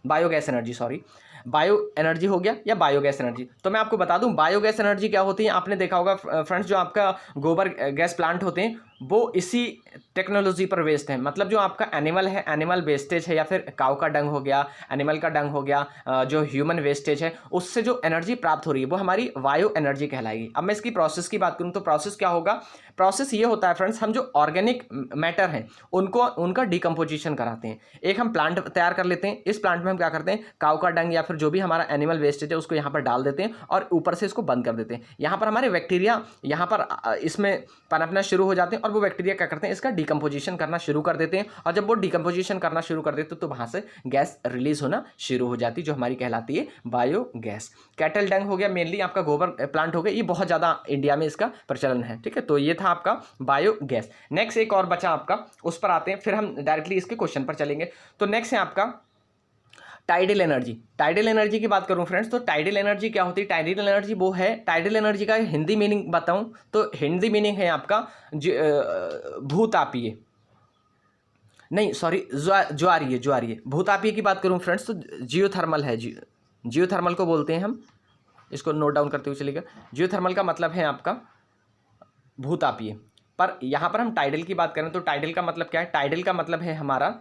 biogas energy, sorry, bio energy हो गया या बायोगैस एनर्जी। तो मैं आपको बता दूं बायोगैस एनर्जी क्या होती है। आपने देखा होगा फ्रेंड्स, जो आपका गोबर गैस प्लांट होते हैं वो इसी टेक्नोलॉजी पर बेस्ड है। मतलब जो आपका एनिमल है, एनिमल वेस्टेज है, या फिर काऊ का डंग हो गया, एनिमल का डंग हो गया, जो ह्यूमन वेस्टेज है, उससे जो एनर्जी प्राप्त हो रही है वो हमारी बायो एनर्जी कहलाएगी। अब मैं इसकी प्रोसेस की बात करूं तो प्रोसेस क्या होगा, प्रोसेस ये होता है फ्रेंड्स, हम जो ऑर्गेनिक मैटर हैं उनको उनका डिकम्पोजिशन कराते हैं। एक हम प्लांट तैयार कर लेते हैं, इस प्लांट में हम क्या करते हैं, काऊ का डंग या फिर जो भी हमारा एनिमल वेस्टेज है उसको यहाँ पर डाल देते हैं और ऊपर से इसको बंद कर देते हैं। यहाँ पर हमारे बैक्टीरिया यहाँ पर इसमें पनपना शुरू हो जाते हैं, और वो बैक्टीरिया क्या करते हैं, इसका डिकम्पोजिशन करना शुरू कर देते हैं। और जब वो डिकम्पोजिशन करना शुरू कर देते हैं तो वहाँ से गैस रिलीज होना शुरू हो जाती है, जो हमारी कहलाती है बायोगैस। कैटल डंग हो गया, मेनली आपका गोबर प्लांट हो गया, ये बहुत ज़्यादा इंडिया में इसका प्रचलन है। ठीक है, तो ये था आपका बायोगैस। नेक्स्ट एक और बचा आपका, उस पर आते हैं, फिर हम डायरेक्टली इसके क्वेश्चन पर चलेंगे। तो नेक्स्ट है आपका टाइडल एनर्जी। टाइडल एनर्जी की बात करूं फ्रेंड्स, तो टाइडल एनर्जी क्या होती है, टाइडल एनर्जी वो है, टाइडल एनर्जी का हिंदी मीनिंग बताऊं तो हिंदी मीनिंग है आपका भूतापीय, नहीं सॉरी ज्वारीय। भूतापीय की बात करूं फ्रेंड्स तो जियोथर्मल है, जियोथर्मल को बोलते हैं हम, इसको नोट डाउन करते हुए चलेगा। जियोथर्मल का मतलब है आपका भूतापीय। पर यहाँ पर हम टाइडल की बात करें तो टाइडल का मतलब क्या है, टाइडल का मतलब है हमारा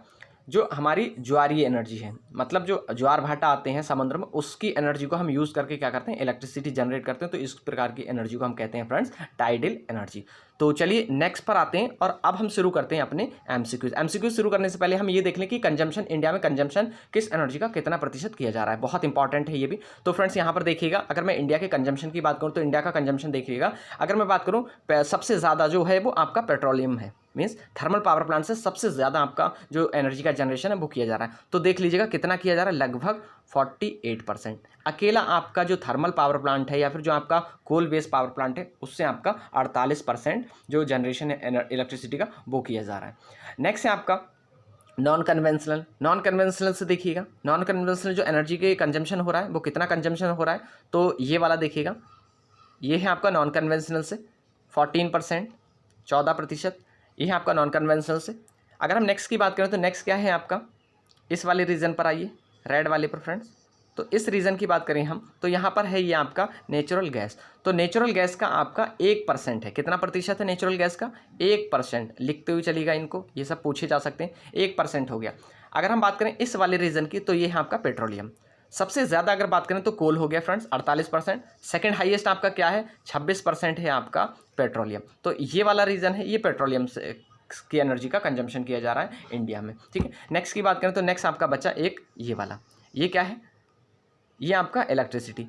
जो हमारी ज्वारीय एनर्जी है, मतलब जो ज्वार भाटा आते हैं समुद्र में उसकी एनर्जी को हम यूज़ करके क्या करते हैं, इलेक्ट्रिसिटी जनरेट करते हैं। तो इस प्रकार की एनर्जी को हम कहते हैं फ्रेंड्स टाइडल एनर्जी। तो चलिए नेक्स्ट पर आते हैं, और अब हम शुरू करते हैं अपने एमसीक्यूज। एमसीक्यूज शुरू करने से पहले हम ये देख लें कि कंजम्पशन, इंडिया में कंजम्पशन किस एनर्जी का कितना प्रतिशत किया जा रहा है, बहुत इंपॉर्टेंट है ये भी। तो फ्रेंड्स यहाँ पर देखिएगा, अगर मैं इंडिया के कंजम्पशन की बात करूँ तो इंडिया का कंजम्पशन देखिएगा, अगर मैं बात करूँ सबसे ज़्यादा जो है वो आपका पेट्रोलियम है, मीन्स थर्मल पावर प्लांट से सबसे ज़्यादा आपका जो एनर्जी का जनरेशन है वो किया जा रहा है। तो देख लीजिएगा कितना किया जा रहा है, लगभग 48%। अकेला आपका जो थर्मल पावर प्लांट है या फिर जो आपका कोल बेस्ड पावर प्लांट है उससे आपका 48% जो जनरेशन है इलेक्ट्रिसिटी का वो किया जा रहा है। नेक्स्ट है आपका नॉन कन्वेंशनल। नॉन कन्वेंशनल से देखिएगा, नॉन कन्वेंशनल जो एनर्जी के कंजम्पशन हो रहा है वो कितना कंजम्पशन हो रहा है, तो ये वाला देखिएगा, ये है आपका नॉन कन्वेंशनल से 14%, 14%, ये है आपका नॉन कन्वेंशनल से। अगर हम नेक्स्ट की बात करें तो नेक्स्ट क्या है आपका, इस वाले रीजन पर आइए, रेड वाले पर फ्रेंड्स, तो इस रीज़न की बात करें हम तो यहाँ पर है ये आपका नेचुरल गैस। तो नेचुरल गैस का आपका 1% है। कितना प्रतिशत है नेचुरल गैस का? 1%। लिखते हुए चलिएगा इनको, ये सब पूछे जा सकते हैं। 1% हो गया। अगर हम बात करें इस वाले रीज़न की तो ये है आपका पेट्रोलियम। सबसे ज़्यादा अगर बात करें तो कोल हो गया फ्रेंड्स 48%। सेकेंड हाईएस्ट आपका क्या है? 26% है आपका पेट्रोलियम। तो ये वाला रीज़न है, ये पेट्रोलियम से की एनर्जी का कंजम्पशन किया जा रहा है इंडिया में। ठीक है, नेक्स्ट की बात करें तो नेक्स्ट आपका बचा एक ये वाला। ये क्या है? ये आपका इलेक्ट्रिसिटी।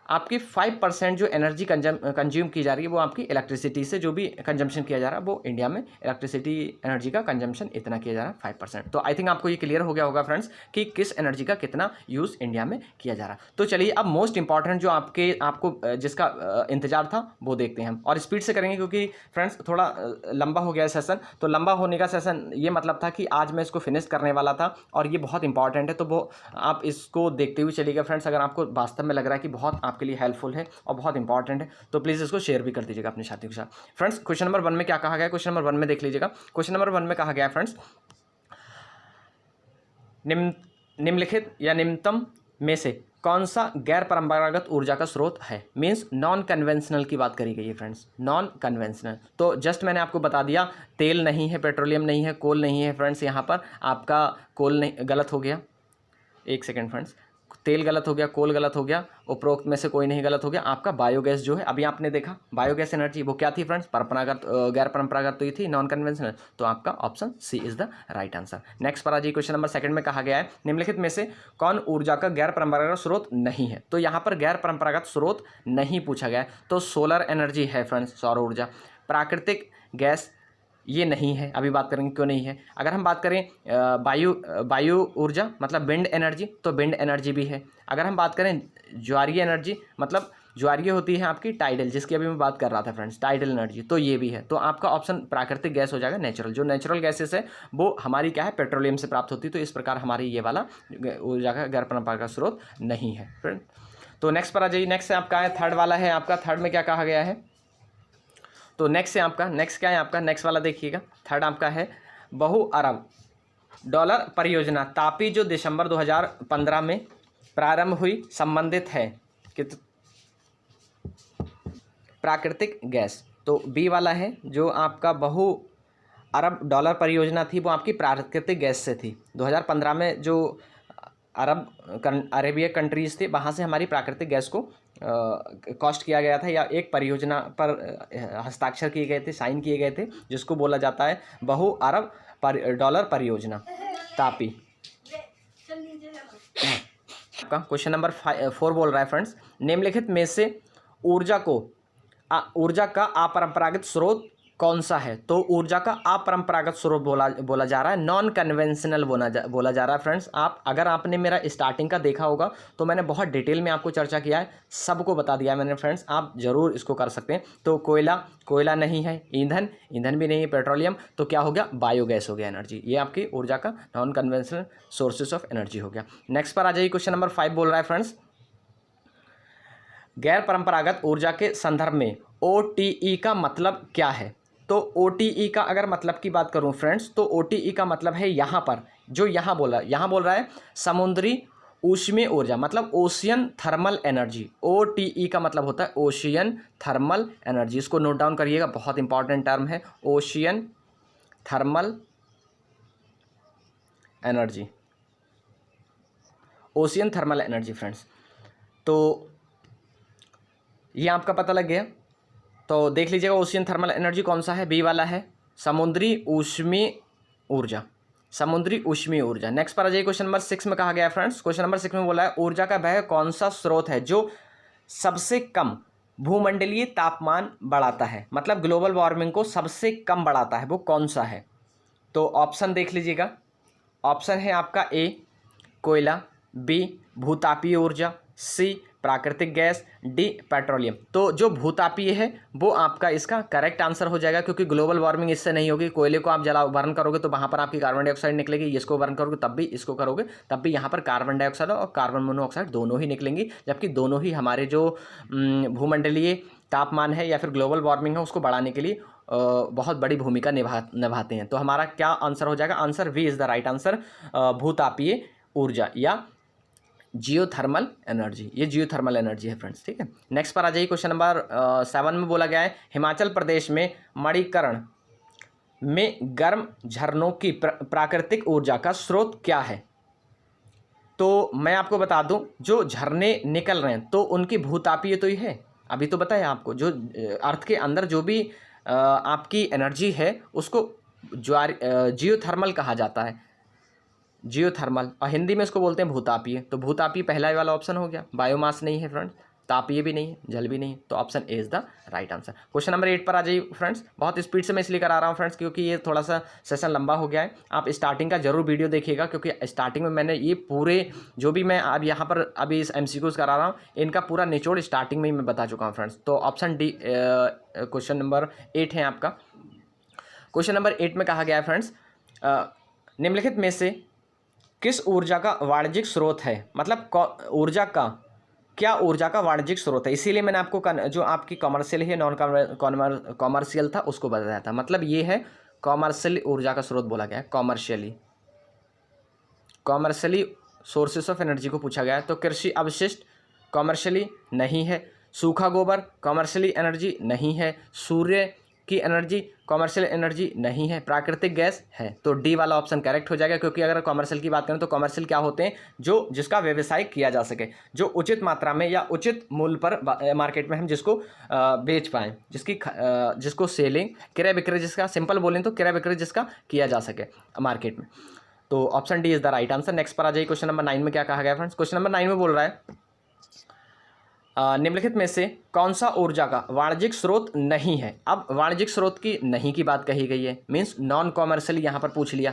आपकी 5% जो एनर्जी कंज्यूम की जा रही है वो आपकी इलेक्ट्रिसिटी से जो भी कंजम्पशन किया जा रहा है वो इंडिया में इलेक्ट्रिसिटी एनर्जी का कंजम्पशन इतना किया जा रहा है 5%। तो आई थिंक आपको ये क्लियर हो गया होगा फ्रेंड्स कि किस एनर्जी का कितना यूज़ इंडिया में किया जा रहा है। तो चलिए अब मोस्ट इंपॉर्टेंट जो आपको जिसका इंतजार था वो देखते हैं हम, और स्पीड से करेंगे क्योंकि फ्रेंड्स थोड़ा लंबा हो गया है सेशन। तो लंबा होने का सेशन ये मतलब था कि आज मैं इसको फिनिश करने वाला था और ये बहुत इंपॉर्टेंट है, तो वो आप इसको देखते हुए चलिएगा फ्रेंड्स। अगर आपको वास्तव में लग रहा है कि बहुत आपके लिए हेल्पफुल है और बहुत इंपॉर्टेंट है तो प्लीज़ इसको शेयर भी कर दीजिएगा अपने साथियों के साथ। फ्रेंड्स क्वेश्चन नंबर 1 में क्या कहा गया है? क्वेश्चन नंबर 1 में देख लीजिएगा। क्वेश्चन नंबर 1 में कहा गया है फ्रेंड्स, निम्नलिखित या निम्नतम में से कौन सा गैर परंपरागत ऊर्जा का स्रोत है? मींस नॉन कन्वेंशनल की बात करी गई है फ्रेंड्स, नॉन कन्वेंशनल। तो जस्ट मैंने आपको बता दिया, तेल नहीं है, पेट्रोलियम नहीं है, कोल नहीं है फ्रेंड्स। यहाँ पर आपका कोल नहीं, गलत हो गया। एक सेकेंड फ्रेंड्स, तेल गलत हो गया, कोल गलत हो गया, उपरोक्त में से कोई नहीं गलत हो गया। आपका बायोगैस जो है अभी आपने देखा, बायोगैस एनर्जी वो क्या थी फ्रेंड्स? परंपरागत गैर परंपरागत तो ये थी, नॉन कन्वेंशनल। तो आपका option C is the right answer. Next पर आ जाइए, क्वेश्चन नंबर 2 में कहा गया है निम्नलिखित में से कौन ऊर्जा का गैर परंपरागत स्रोत नहीं है? तो यहाँ पर गैर परंपरागत स्रोत नहीं पूछा गया है, तो सोलर एनर्जी है फ्रेंड्स, सौर ऊर्जा। प्राकृतिक गैस ये नहीं है, अभी बात करेंगे क्यों नहीं है। अगर हम बात करें वायु ऊर्जा मतलब विंड एनर्जी, तो विंड एनर्जी भी है। अगर हम बात करें ज्वारीय एनर्जी मतलब ज्वारीय होती है आपकी टाइडल, जिसकी अभी मैं बात कर रहा था फ्रेंड्स, टाइडल एनर्जी, तो ये भी है। तो आपका ऑप्शन प्राकृतिक गैस हो जाएगा, नेचुरल। जो नेचुरल गैसेस है वो हमारी क्या है? पेट्रोलियम से प्राप्त होती है। तो इस प्रकार हमारी ये वाला ऊर्जा का गैर परंपरागत स्रोत नहीं है फ्रेंड। तो नेक्स्ट पर आ जाइए। नेक्स्ट आपका है थर्ड वाला है आपका, थर्ड में क्या कहा गया है? तो नेक्स्ट है आपका, नेक्स्ट क्या है आपका? नेक्स्ट वाला देखिएगा, थर्ड आपका है बहु अरब डॉलर परियोजना तापी जो दिसंबर 2015 में प्रारंभ हुई संबंधित है कि प्राकृतिक गैस। तो बी वाला है जो आपका बहु अरब डॉलर परियोजना थी वो आपकी प्राकृतिक गैस से थी। 2015 में जो अरेबिया कंट्रीज़ थे वहाँ से हमारी प्राकृतिक गैस को कॉस्ट किया गया था, या एक परियोजना पर हस्ताक्षर किए गए थे, साइन किए गए थे, जिसको बोला जाता है बहु अरब डॉलर परियोजना तापी। आपका क्वेश्चन नंबर 4 बोल रहा है फ्रेंड्स, निम्नलिखित में से ऊर्जा का अपरंपरागत स्रोत कौन सा है? तो ऊर्जा का अपरंपरागत स्रोत बोला जा रहा है, नॉन कन्वेंशनल बोला जा रहा है फ्रेंड्स। अगर आपने मेरा स्टार्टिंग का देखा होगा तो मैंने बहुत डिटेल में आपको चर्चा किया है, सबको बता दिया मैंने फ्रेंड्स, आप जरूर इसको कर सकते हैं। तो कोयला नहीं है, ईंधन भी नहीं है, पेट्रोलियम, तो क्या हो गया? बायोगैस हो गया एनर्जी। ये आपकी ऊर्जा का non conventional sources of energy हो गया। नेक्स्ट पर आ जाइए, क्वेश्चन नंबर 5 बोल रहा है फ्रेंड्स, गैर परंपरागत ऊर्जा के संदर्भ में OTE का मतलब क्या है? तो OTE का अगर मतलब की बात करूं फ्रेंड्स तो OTE का मतलब है यहाँ पर जो यहाँ बोल रहा है समुद्री ऊष्मीय ऊर्जा मतलब ओशियन थर्मल एनर्जी। OTE का मतलब होता है ओशियन थर्मल एनर्जी। इसको नोट डाउन करिएगा, बहुत इंपॉर्टेंट टर्म है, ocean thermal energy, ocean thermal energy friends. तो ये आपका पता लग गया। तो देख लीजिएगा ओशियन थर्मल एनर्जी कौन सा है? बी वाला है, समुद्री ऊष्मीय ऊर्जा, समुद्री ऊष्मीय ऊर्जा। नेक्स्ट पर आ जाइए, क्वेश्चन नंबर 6 में कहा गया है फ्रेंड्स, क्वेश्चन नंबर 6 में बोला है ऊर्जा का वह कौन सा स्रोत है जो सबसे कम भूमंडलीय तापमान बढ़ाता है, मतलब ग्लोबल वार्मिंग को सबसे कम बढ़ाता है, वो कौन सा है? तो ऑप्शन देख लीजिएगा, ऑप्शन है आपका ए कोयला, बी भूतापीय ऊर्जा, सी प्राकृतिक गैस, डी पेट्रोलियम। तो जो भूतापीय है वो आपका इसका करेक्ट आंसर हो जाएगा, क्योंकि ग्लोबल वार्मिंग इससे नहीं होगी। कोयले को आप बर्न करोगे तो वहाँ पर आपकी कार्बन डाइऑक्साइड निकलेगी, इसको बर्न करोगे तब भी, इसको करोगे तब भी यहाँ पर कार्बन डाइऑक्साइड और कार्बन मोनोऑक्साइड दोनों ही निकलेंगी, जबकि दोनों ही हमारे जो भूमंडलीय तापमान है या फिर ग्लोबल वार्मिंग है उसको बढ़ाने के लिए बहुत बड़ी भूमिका निभाते हैं। तो हमारा क्या आंसर हो जाएगा? Answer V is the right answer, भूतापीय ऊर्जा या जियोथर्मल एनर्जी, ये जियोथर्मल एनर्जी है फ्रेंड्स, ठीक है। नेक्स्ट पर आ जाइए, क्वेश्चन नंबर 7 में बोला गया है हिमाचल प्रदेश में मणिकर्ण में गर्म झरनों की प्राकृतिक ऊर्जा का स्रोत क्या है। तो मैं आपको बता दूं, जो झरने निकल रहे हैं तो उनकी भूतापीय तो ही है, अभी तो बताया आपको, जो अर्थ के अंदर जो भी आपकी एनर्जी है उसको जियोथर्मल कहा जाता है, जियोथर्मल, और हिंदी में इसको बोलते हैं भूतापीय। तो भूतापीय पहला वाला ऑप्शन हो गया, बायोमास नहीं है फ्रेंड्स, तापीय भी नहीं है, जल भी नहीं है, तो option A is the right answer. Question number 8 पर आ जाइए फ्रेंड्स। बहुत स्पीड से मैं इसलिए करा रहा हूँ फ्रेंड्स क्योंकि ये थोड़ा सा सेशन लंबा हो गया है। आप स्टार्टिंग का जरूर वीडियो देखिएगा क्योंकि स्टार्टिंग में मैंने ये पूरे जो भी मैं अब यहाँ पर अभी इस MCQs करा रहा हूँ इनका पूरा निचोड़ स्टार्टिंग में ही मैं बता चुका हूँ फ्रेंड्स। तो ऑप्शन डी क्वेश्चन नंबर 8 है आपका। क्वेश्चन नंबर 8 में कहा गया है फ्रेंड्स निम्नलिखित में से किस ऊर्जा का वाणिज्यिक स्रोत है, मतलब ऊर्जा का क्या ऊर्जा का वाणिज्यिक स्रोत है। इसीलिए मैंने आपको जो आपकी कॉमर्शियल है नॉन कॉमर्शियल था उसको बताया था, मतलब ये है कॉमर्शियल ऊर्जा का स्रोत बोला गया है, कॉमर्शियली सोर्सेस ऑफ एनर्जी को पूछा गया है। तो कृषि अवशिष्ट कॉमर्शियली नहीं है, सूखा गोबर कॉमर्शियली एनर्जी नहीं है, सूर्य की एनर्जी कॉमर्शियल एनर्जी नहीं है, प्राकृतिक गैस है। तो डी वाला ऑप्शन करेक्ट हो जाएगा क्योंकि अगर कॉमर्शियल की बात करें तो कॉमर्शियल क्या होते हैं, जो जिसका व्यवसाय किया जा सके, जो उचित मात्रा में या उचित मूल्य पर मार्केट में हम जिसको बेच पाएँ, जिसको सेलिंग क्रय विक्रय, जिसका सिंपल बोलें तो क्रय विक्रय जिसका किया जा सके मार्केट में। तो option D is the right answer. Next पर आ जाइए, क्वेश्चन नंबर 9 में क्या कहा गया फ्रेंड्स। क्वेश्चन नंबर 9 में बोल रहा है निम्नलिखित में से कौन सा ऊर्जा का वाणिज्यिक स्रोत नहीं है। अब वाणिज्यिक स्रोत की नहीं की बात कही गई है, मीन्स नॉन कॉमर्शियल यहाँ पर पूछ लिया,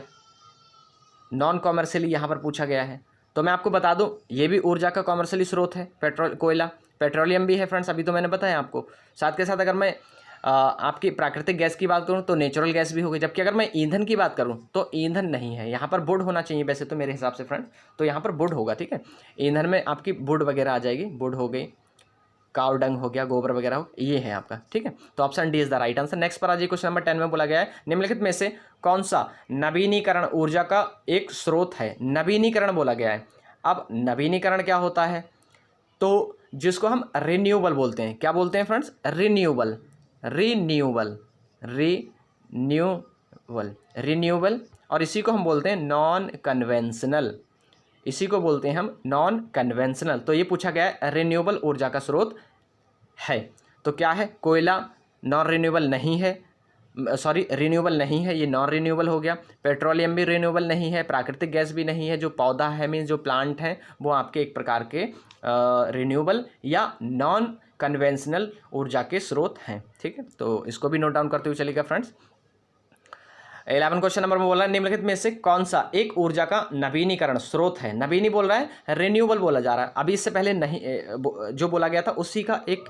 नॉन कॉमर्शियली यहाँ पर पूछा गया है। तो मैं आपको बता दूं ये भी ऊर्जा का कॉमर्शियली स्रोत है, कोयला, पेट्रोलियम भी है फ्रेंड्स, अभी तो मैंने बताया आपको। साथ के साथ अगर मैं आपकी प्राकृतिक गैस की बात करूं तो नेचुरल गैस भी होगी, जबकि अगर मैं ईंधन की बात करूं तो ईंधन नहीं है, यहाँ पर वुड होना चाहिए वैसे तो मेरे हिसाब से फ्रेंड्स, तो यहाँ पर वुड होगा, ठीक है। ईंधन में आपकी वुड वगैरह आ जाएगी, वुड हो गई, काव डंग हो गया, गोबर वगैरह हो, ये है आपका, ठीक है। तो option D is the right answer. Next पर आ जाइए, क्वेश्चन नंबर 10 में बोला गया है निम्नलिखित में से कौन सा नवीनीकरण ऊर्जा का एक स्रोत है। नवीनीकरण बोला गया है। अब नवीनीकरण क्या होता है, तो जिसको हम रिन्यूएबल बोलते हैं, क्या बोलते हैं friends, renewable, renewable, renewable, renewable, और इसी को हम बोलते हैं नॉन कन्वेंशनल, इसी को बोलते हैं हम नॉन कन्वेंशनल। तो ये पूछा गया है रिन्यूएबल ऊर्जा का स्रोत है, तो क्या है, कोयला नॉन रिन्यूएबल नहीं है, सॉरी रिन्यूएबल नहीं है, ये नॉन रिन्यूएबल हो गया। पेट्रोलियम भी रिन्यूएबल नहीं है, प्राकृतिक गैस भी नहीं है, जो पौधा है मीन्स जो प्लांट है वो आपके एक प्रकार के रिन्यूएबल या नॉन कन्वेंशनल ऊर्जा के स्रोत हैं, ठीक है। तो इसको भी नोट डाउन करते हुए चलिएगा फ्रेंड्स। 11 क्वेश्चन नंबर में बोला है निम्नलिखित में से कौन सा एक ऊर्जा का नवीनीकरण स्रोत है। नवीनी बोल रहा है, रिन्यूएबल बोला जा रहा है, अभी इससे पहले नहीं जो बोला गया था उसी का एक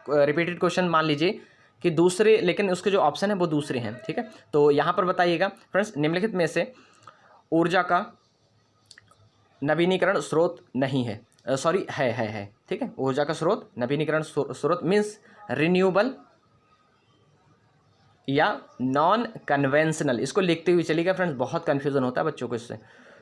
रिपीटेड क्वेश्चन मान लीजिए कि दूसरे, लेकिन उसके जो ऑप्शन है वो दूसरे हैं, ठीक है। तो यहाँ पर बताइएगा फ्रेंड्स निम्नलिखित में से ऊर्जा का नवीनीकरण स्रोत नहीं है, सॉरी है, ठीक है। ऊर्जा का स्रोत नवीनीकरण स्रोत मीन्स रिन्यूएबल या नॉन कन्वेंशनल, इसको लिखते हुए चलिएगा फ्रेंड्स, बहुत कन्फ्यूजन होता है बच्चों को इससे।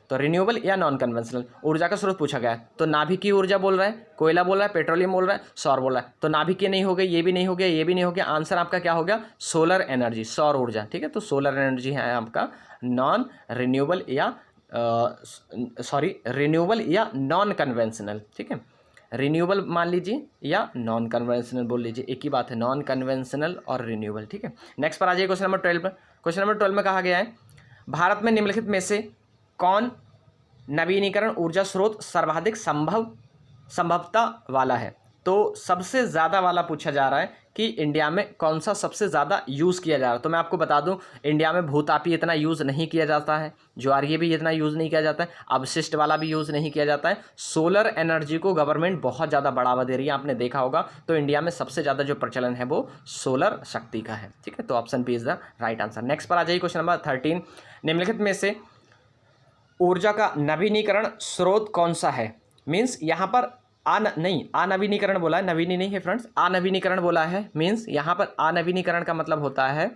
तो रिन्यूएबल या नॉन कन्वेंशनल ऊर्जा का स्रोत पूछा गया है, तो नाभिकीय ऊर्जा बोल रहा है, कोयला बोल रहा है, पेट्रोलियम बोल रहा है, सौर बोल रहा है। तो नाभिकीय नहीं हो गई, ये भी नहीं हो गया, ये भी नहीं हो गया, आंसर आपका क्या हो गया, सोलर एनर्जी, सौर ऊर्जा, ठीक है। तो सोलर एनर्जी है आपका नॉन रिन्यूएबल या सॉरी रिन्यूएबल या नॉन कन्वेंशनल, ठीक है। रिन्यूएबल मान लीजिए या नॉन कन्वेंशनल बोल लीजिए, एक ही बात है, नॉन कन्वेंशनल और रिन्यूएबल, ठीक है। नेक्स्ट पर आ जाइए क्वेश्चन नंबर 12 पर। क्वेश्चन नंबर 12 में कहा गया है भारत में निम्नलिखित में से कौन नवीनीकरण ऊर्जा स्रोत सर्वाधिक संभवता वाला है। तो सबसे ज़्यादा वाला पूछा जा रहा है कि इंडिया में कौन सा सबसे ज़्यादा यूज़ किया जा रहा है। तो मैं आपको बता दूं इंडिया में भूतापी इतना यूज़ नहीं किया जाता है, ज्वारीय भी इतना यूज़ नहीं किया जाता है, अवशिष्ट वाला भी यूज़ नहीं किया जाता है। सोलर एनर्जी को गवर्नमेंट बहुत ज़्यादा बढ़ावा दे रही है, आपने देखा होगा। तो इंडिया में सबसे ज़्यादा जो प्रचलन है वो सोलर शक्ति का है, ठीक है। तो option B is the right answer. Next पर आ जाइए क्वेश्चन नंबर 13 निम्नलिखित में से ऊर्जा का नवीनीकरण स्रोत कौन सा है। मीन्स यहाँ पर अनवीनीकरण बोला है, नवीनी नहीं है फ्रेंड्स, अनवीनीकरण बोला है। मीन्स यहाँ पर अनवीनीकरण का मतलब होता है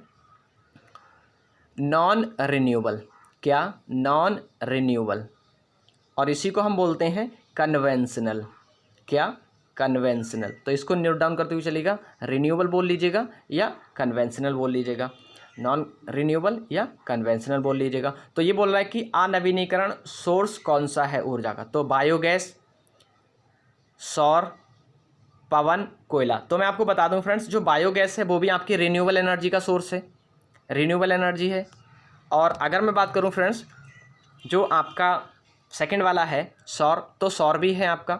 नॉन रिन्यूएबल, क्या, नॉन रिन्यूएबल, और इसी को हम बोलते हैं कन्वेंशनल। क्या? कन्वेंशनल। तो इसको नोट डाउन करते हुए चलेगा, रिन्यूएबल बोल लीजिएगा या कन्वेंशनल बोल लीजिएगा, नॉन रिन्यूएबल या कन्वेंशनल बोल लीजिएगा। तो ये बोल रहा है कि अनवीनीकरण सोर्स कौन सा है ऊर्जा का, तो बायोगैस, सौर, पवन, कोयला। तो मैं आपको बता दूं फ्रेंड्स, जो बायोगैस है वो भी आपकी रिन्यूएबल एनर्जी का सोर्स है, रिन्यूएबल एनर्जी है। और अगर मैं बात करूं फ्रेंड्स, जो आपका सेकंड वाला है सौर, तो सौर भी है आपका।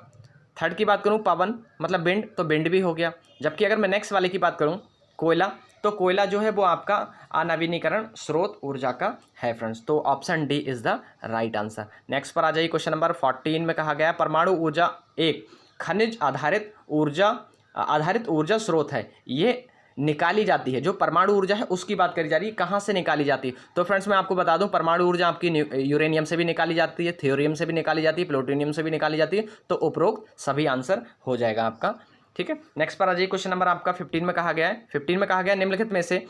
थर्ड की बात करूं पवन मतलब विंड, तो विंड भी हो गया। जबकि अगर मैं नेक्स्ट वाले की बात करूं कोयला, तो कोयला जो है वो आपका अनवीनीकरण स्रोत ऊर्जा का है फ्रेंड्स। तो option D is the right answer. Next पर आ जाइए, क्वेश्चन नंबर 14 में कहा गया परमाणु ऊर्जा एक खनिज आधारित ऊर्जा स्रोत है, ये निकाली जाती है। जो परमाणु ऊर्जा है उसकी बात करी जा रही है, कहाँ से निकाली जाती है। तो फ्रेंड्स मैं आपको बता दूं, परमाणु ऊर्जा आपकी यूरेनियम से भी निकाली जाती है, थ्योरियम से भी निकाली जाती है, प्लूटोनियम से भी निकाली जाती है। तो उपरोक्त सभी आंसर हो जाएगा आपका। ठीक है, नेक्स्ट पर आ जाइए, क्वेश्चन नंबर आपका 15 में कहा गया है। 15 में कहा गया निम्नलिखित में से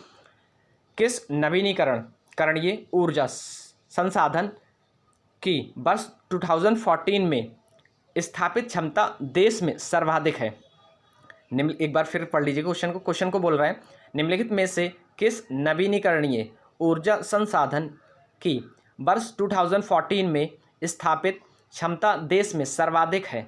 किस नवीनीकरणीय ऊर्जा संसाधन की वर्ष 2014 में स्थापित क्षमता देश में सर्वाधिक है। निम्न, एक बार फिर पढ़ लीजिए क्वेश्चन को बोल रहा है, निम्नलिखित में से किस नवीनीकरणीय ऊर्जा संसाधन की वर्ष 2014 में स्थापित क्षमता देश में सर्वाधिक है।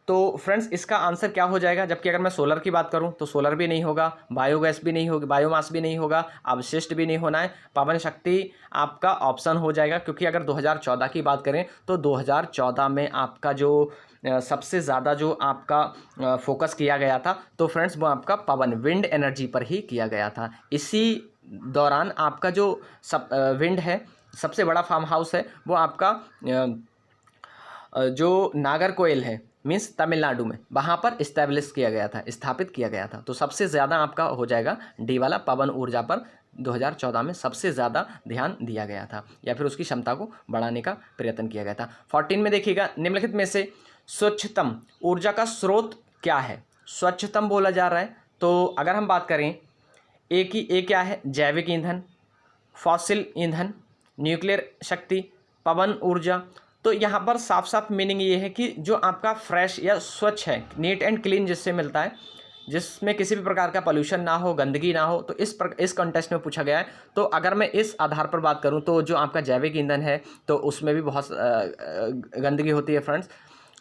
तो फ्रेंड्स इसका आंसर क्या हो जाएगा, जबकि अगर मैं सोलर की बात करूं तो सोलर भी नहीं होगा, बायोगैस भी नहीं होगी, बायोमास भी नहीं होगा, अवशिष्ट भी नहीं होना है, पवन शक्ति आपका ऑप्शन हो जाएगा। क्योंकि अगर 2014 की बात करें तो 2014 में आपका जो सबसे ज़्यादा जो आपका फोकस किया गया था, तो फ्रेंड्स वो आपका पवन विंड एनर्जी पर ही किया गया था। इसी दौरान आपका जो विंड है, सबसे बड़ा फार्म हाउस है वो आपका जो नागरकोइल है, मीन्स तमिलनाडु में, वहाँ पर इस्टेब्लिश किया गया था, स्थापित किया गया था। तो सबसे ज़्यादा आपका हो जाएगा डी वाला, पवन ऊर्जा पर 2014 में सबसे ज़्यादा ध्यान दिया गया था, या फिर उसकी क्षमता को बढ़ाने का प्रयत्न किया गया था। 14 में देखिएगा, निम्नलिखित में से स्वच्छतम ऊर्जा का स्रोत क्या है। स्वच्छतम बोला जा रहा है, तो अगर हम बात करें ए क्या है, जैविक ईंधन, फॉसिल ईंधन, न्यूक्लियर शक्ति, पवन ऊर्जा। तो यहाँ पर साफ साफ मीनिंग ये है कि जो आपका फ्रेश या स्वच्छ है, नीट एंड क्लीन जिससे मिलता है, जिसमें किसी भी प्रकार का पोल्यूशन ना हो, गंदगी ना हो, तो इस कंटेस्ट में पूछा गया है। तो अगर मैं इस आधार पर बात करूं तो जो आपका जैविक ईंधन है तो उसमें भी बहुत गंदगी होती है फ्रेंड्स।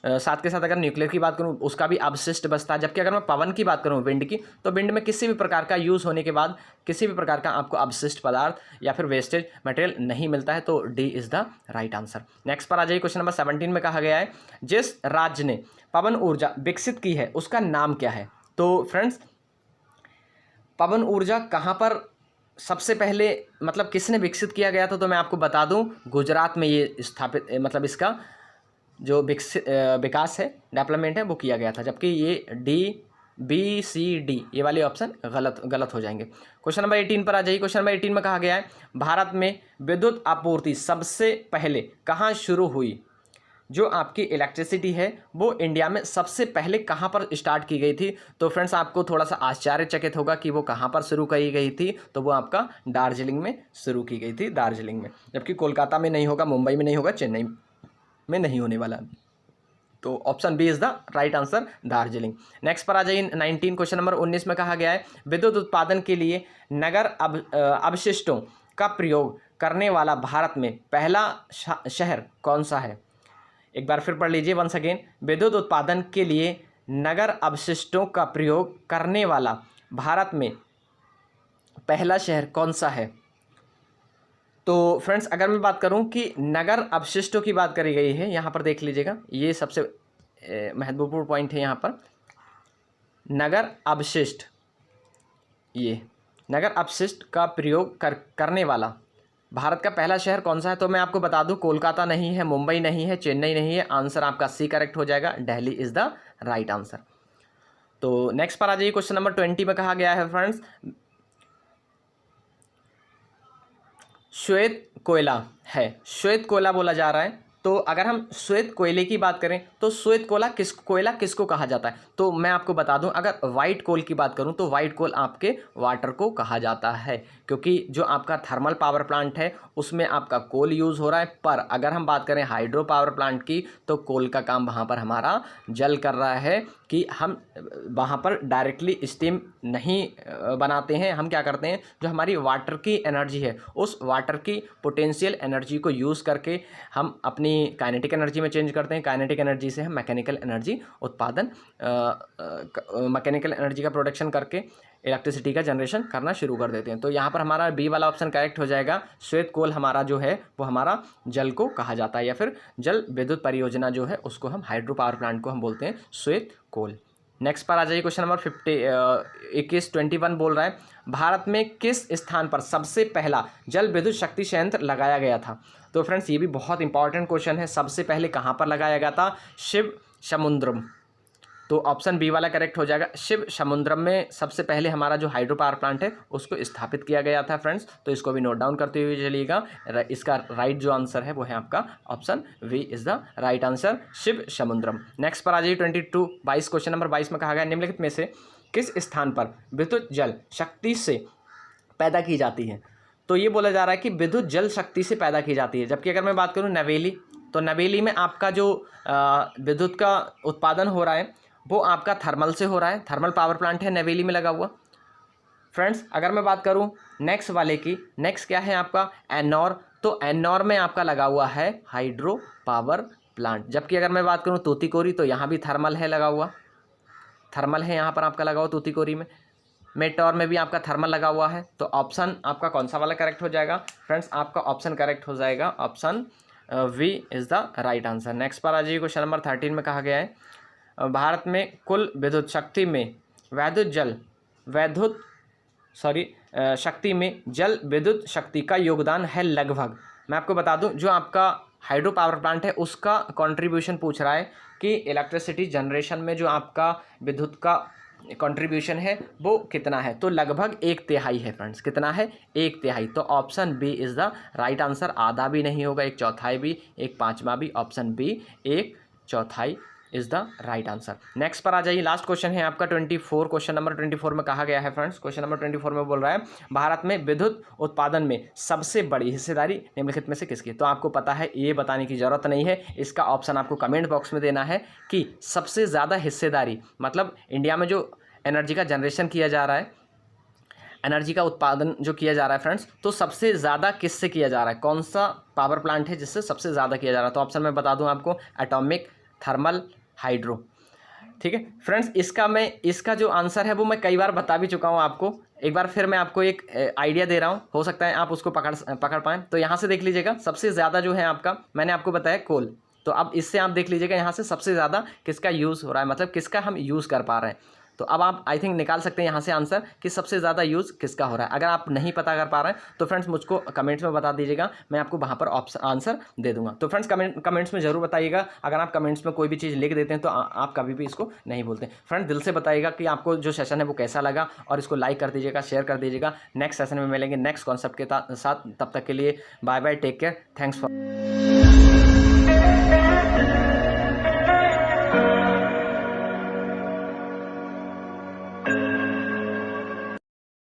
साथ के साथ अगर न्यूक्लियर की बात करूं उसका भी अवशिष्ट बचता है। जबकि अगर मैं पवन की बात करूं, विंड की, तो विंड में किसी भी प्रकार का यूज़ होने के बाद किसी भी प्रकार का आपको अवशिष्ट पदार्थ या फिर वेस्टेज मटेरियल नहीं मिलता है। तो D is the right answer. Next पर आ जाइए, क्वेश्चन नंबर 17 में कहा गया है जिस राज्य ने पवन ऊर्जा विकसित की है उसका नाम क्या है। तो फ्रेंड्स पवन ऊर्जा कहाँ पर सबसे पहले मतलब किसने विकसित किया गया था, तो मैं आपको बता दूं गुजरात में ये स्थापित मतलब इसका जो विकास है, डेवलपमेंट है, वो किया गया था। जबकि ये डी बी सी डी ये वाले ऑप्शन गलत हो जाएंगे। क्वेश्चन नंबर 18 पर आ जाइए। क्वेश्चन नंबर 18 में कहा गया है भारत में विद्युत आपूर्ति सबसे पहले कहाँ शुरू हुई। जो आपकी इलेक्ट्रिसिटी है वो इंडिया में सबसे पहले कहाँ पर स्टार्ट की गई थी। तो फ्रेंड्स आपको थोड़ा सा आश्चर्यचकित होगा कि वो कहाँ पर शुरू की गई थी, तो वो आपका दार्जिलिंग में शुरू की गई थी, दार्जिलिंग में। जबकि कोलकाता में नहीं होगा, मुंबई में नहीं होगा, चेन्नई में नहीं होने वाला। तो option B is the right answer, Darjeeling. Next पर आ जाइए 19, क्वेश्चन नंबर 19 में कहा गया है विद्युत उत्पादन के लिए नगर अवशिष्टों का प्रयोग करने वाला भारत में पहला शहर कौन सा है। एक बार फिर पढ़ लीजिए वंस अगेन, विद्युत उत्पादन के लिए नगर अवशिष्टों का प्रयोग करने वाला भारत में पहला शहर कौन सा है। तो फ्रेंड्स अगर मैं बात करूं कि नगर अवशिष्टों की बात करी गई है, यहाँ पर देख लीजिएगा, ये सबसे महत्वपूर्ण पॉइंट है यहाँ पर, नगर अवशिष्ट, ये नगर अवशिष्ट का प्रयोग करने वाला भारत का पहला शहर कौन सा है। तो मैं आपको बता दूं कोलकाता नहीं है, मुंबई नहीं है, चेन्नई नहीं है, आंसर आपका सी करेक्ट हो जाएगा, Delhi is the right answer. तो नेक्स्ट पर आ जाइए, क्वेश्चन नंबर 20 में कहा गया है फ्रेंड्स श्वेत कोयला है, श्वेत कोयला बोला जा रहा है, तो अगर हम श्वेत कोयले की बात करें तो श्वेत कोयला किसको कहा जाता है? तो मैं आपको बता दूं, अगर वाइट कोल की बात करूं तो वाइट कोल आपके वाटर को कहा जाता है, क्योंकि जो आपका थर्मल पावर प्लांट है उसमें आपका कोल यूज़ हो रहा है। पर अगर हम बात करें हाइड्रो पावर प्लांट की तो कोल का काम वहाँ पर हमारा जल कर रहा है कि हम वहाँ पर डायरेक्टली स्टीम नहीं बनाते हैं। हम क्या करते हैं, जो हमारी वाटर की एनर्जी है उस वाटर की पोटेंशियल एनर्जी को यूज़ करके हम अपनी काइनेटिक एनर्जी में चेंज करते हैं। काइनेटिक एनर्जी से हम मैकेनिकल एनर्जी उत्पादन, मैकेनिकल एनर्जी का प्रोडक्शन करके इलेक्ट्रिसिटी का जनरेशन करना शुरू कर देते हैं। तो यहाँ पर हमारा बी वाला ऑप्शन करेक्ट हो जाएगा। श्वेत कोल हमारा जो है वो हमारा जल को कहा जाता है, या फिर जल विद्युत परियोजना जो है उसको हम हाइड्रो पावर प्लांट को हम बोलते हैं श्वेत कोल। नेक्स्ट पर आ जाइए, क्वेश्चन नंबर 21 बोल रहा है, भारत में किस स्थान पर सबसे पहला जल विद्युत शक्ति संयंत्र लगाया गया था? तो फ्रेंड्स ये भी बहुत इंपॉर्टेंट क्वेश्चन है। सबसे पहले कहाँ पर लगाया गया था? शिव समुद्रम। तो ऑप्शन बी वाला करेक्ट हो जाएगा। शिव समुद्रम में सबसे पहले हमारा जो हाइड्रो पावर प्लांट है उसको स्थापित किया गया था फ्रेंड्स। तो इसको भी नोट डाउन करते हुए चलिएगा। इसका राइट जो आंसर है वो है आपका option B is the right answer, Shiva Samudram. Next पर आ जाइए 22 क्वेश्चन नंबर 22 में कहा गया, निम्नलिखित में से किस स्थान पर विद्युत जल शक्ति से पैदा की जाती है? तो ये बोला जा रहा है कि विद्युत जल शक्ति से पैदा की जाती है। जबकि अगर मैं बात करूँ नवेली, तो नवेली में आपका जो विद्युत का उत्पादन हो रहा है वो आपका थर्मल से हो रहा है। थर्मल पावर प्लांट है नवेली में लगा हुआ। फ्रेंड्स अगर मैं बात करूं नेक्स्ट वाले की, नेक्स्ट क्या है आपका? एन्नौर। तो एन्नौर में आपका लगा हुआ है हाइड्रो पावर प्लांट। जबकि अगर मैं बात करूं तूतीकोरी, तो यहाँ भी थर्मल है लगा हुआ, थर्मल है यहाँ पर आपका लगा हुआ तूतीकोरी में। मेटौर में भी आपका थर्मल लगा हुआ है। तो ऑप्शन आपका कौन सा वाला करेक्ट हो जाएगा? फ्रेंड्स आपका ऑप्शन करेक्ट हो जाएगा, option B is the right answer. Next पर आ जाइए, क्वेश्चन नंबर 13 में कहा गया है, भारत में कुल विद्युत शक्ति में शक्ति में जल विद्युत शक्ति का योगदान है लगभग। मैं आपको बता दूं, जो आपका हाइड्रो पावर प्लांट है उसका कंट्रीब्यूशन पूछ रहा है कि इलेक्ट्रिसिटी जनरेशन में जो आपका विद्युत का कंट्रीब्यूशन है वो कितना है? तो लगभग 1/3 है फ्रेंड्स। कितना है? 1/3। तो option B is the right answer. आधा भी नहीं होगा, 1/4 भी, 1/5 भी। Option B 1/4 is the right answer. Next पर आ जाइए, लास्ट क्वेश्चन है आपका 24। क्वेश्चन नंबर 24 में कहा गया है फ्रेंड्स, क्वेश्चन नंबर 24 में बोल रहा है, भारत में विद्युत उत्पादन में सबसे बड़ी हिस्सेदारी निम्नलिखित में से किसकी? तो आपको पता है, ये बताने की जरूरत नहीं है। इसका ऑप्शन आपको कमेंट बॉक्स में देना है कि सबसे ज़्यादा हिस्सेदारी, मतलब इंडिया में जो एनर्जी का जनरेशन किया जा रहा है, एनर्जी का उत्पादन जो किया जा रहा है फ्रेंड्स, तो सबसे ज़्यादा किससे किया जा रहा है? कौन सा पावर प्लांट है जिससे सबसे ज़्यादा किया जा रहा है? तो ऑप्शन मैं बता दूं आपको, एटॉमिक, थर्मल, हाइड्रो। ठीक है फ्रेंड्स, इसका जो आंसर है वो मैं कई बार बता भी चुका हूँ आपको। एक बार फिर मैं आपको एक आइडिया दे रहा हूँ, हो सकता है आप उसको पकड़ पाएँ। तो यहाँ से देख लीजिएगा, सबसे ज़्यादा जो है आपका, मैंने आपको बताया कोल। तो अब इससे आप देख लीजिएगा यहाँ से सबसे ज़्यादा किसका यूज़ हो रहा है, मतलब किसका हम यूज़ कर पा रहे हैं। तो अब आप आई थिंक निकाल सकते हैं यहाँ से आंसर कि सबसे ज़्यादा यूज़ किसका हो रहा है। अगर आप नहीं पता कर पा रहे हैं तो फ्रेंड्स मुझको कमेंट्स में बता दीजिएगा, मैं आपको वहाँ पर आंसर दे दूंगा। तो फ्रेंड्स कमेंट्स में ज़रूर बताइएगा। अगर आप कमेंट्स में कोई भी चीज़ लिख देते हैं तो आप कभी भी इसको नहीं बोलते। फ्रेंड्स दिल से बताइएगा कि आपको जो सेशन है वो कैसा लगा, और इसको लाइक कर दीजिएगा, शेयर कर दीजिएगा। नेक्स्ट सेशन में मिलेंगे नेक्स्ट कॉन्सेप्ट के साथ। तब तक के लिए bye bye, take care, thanks for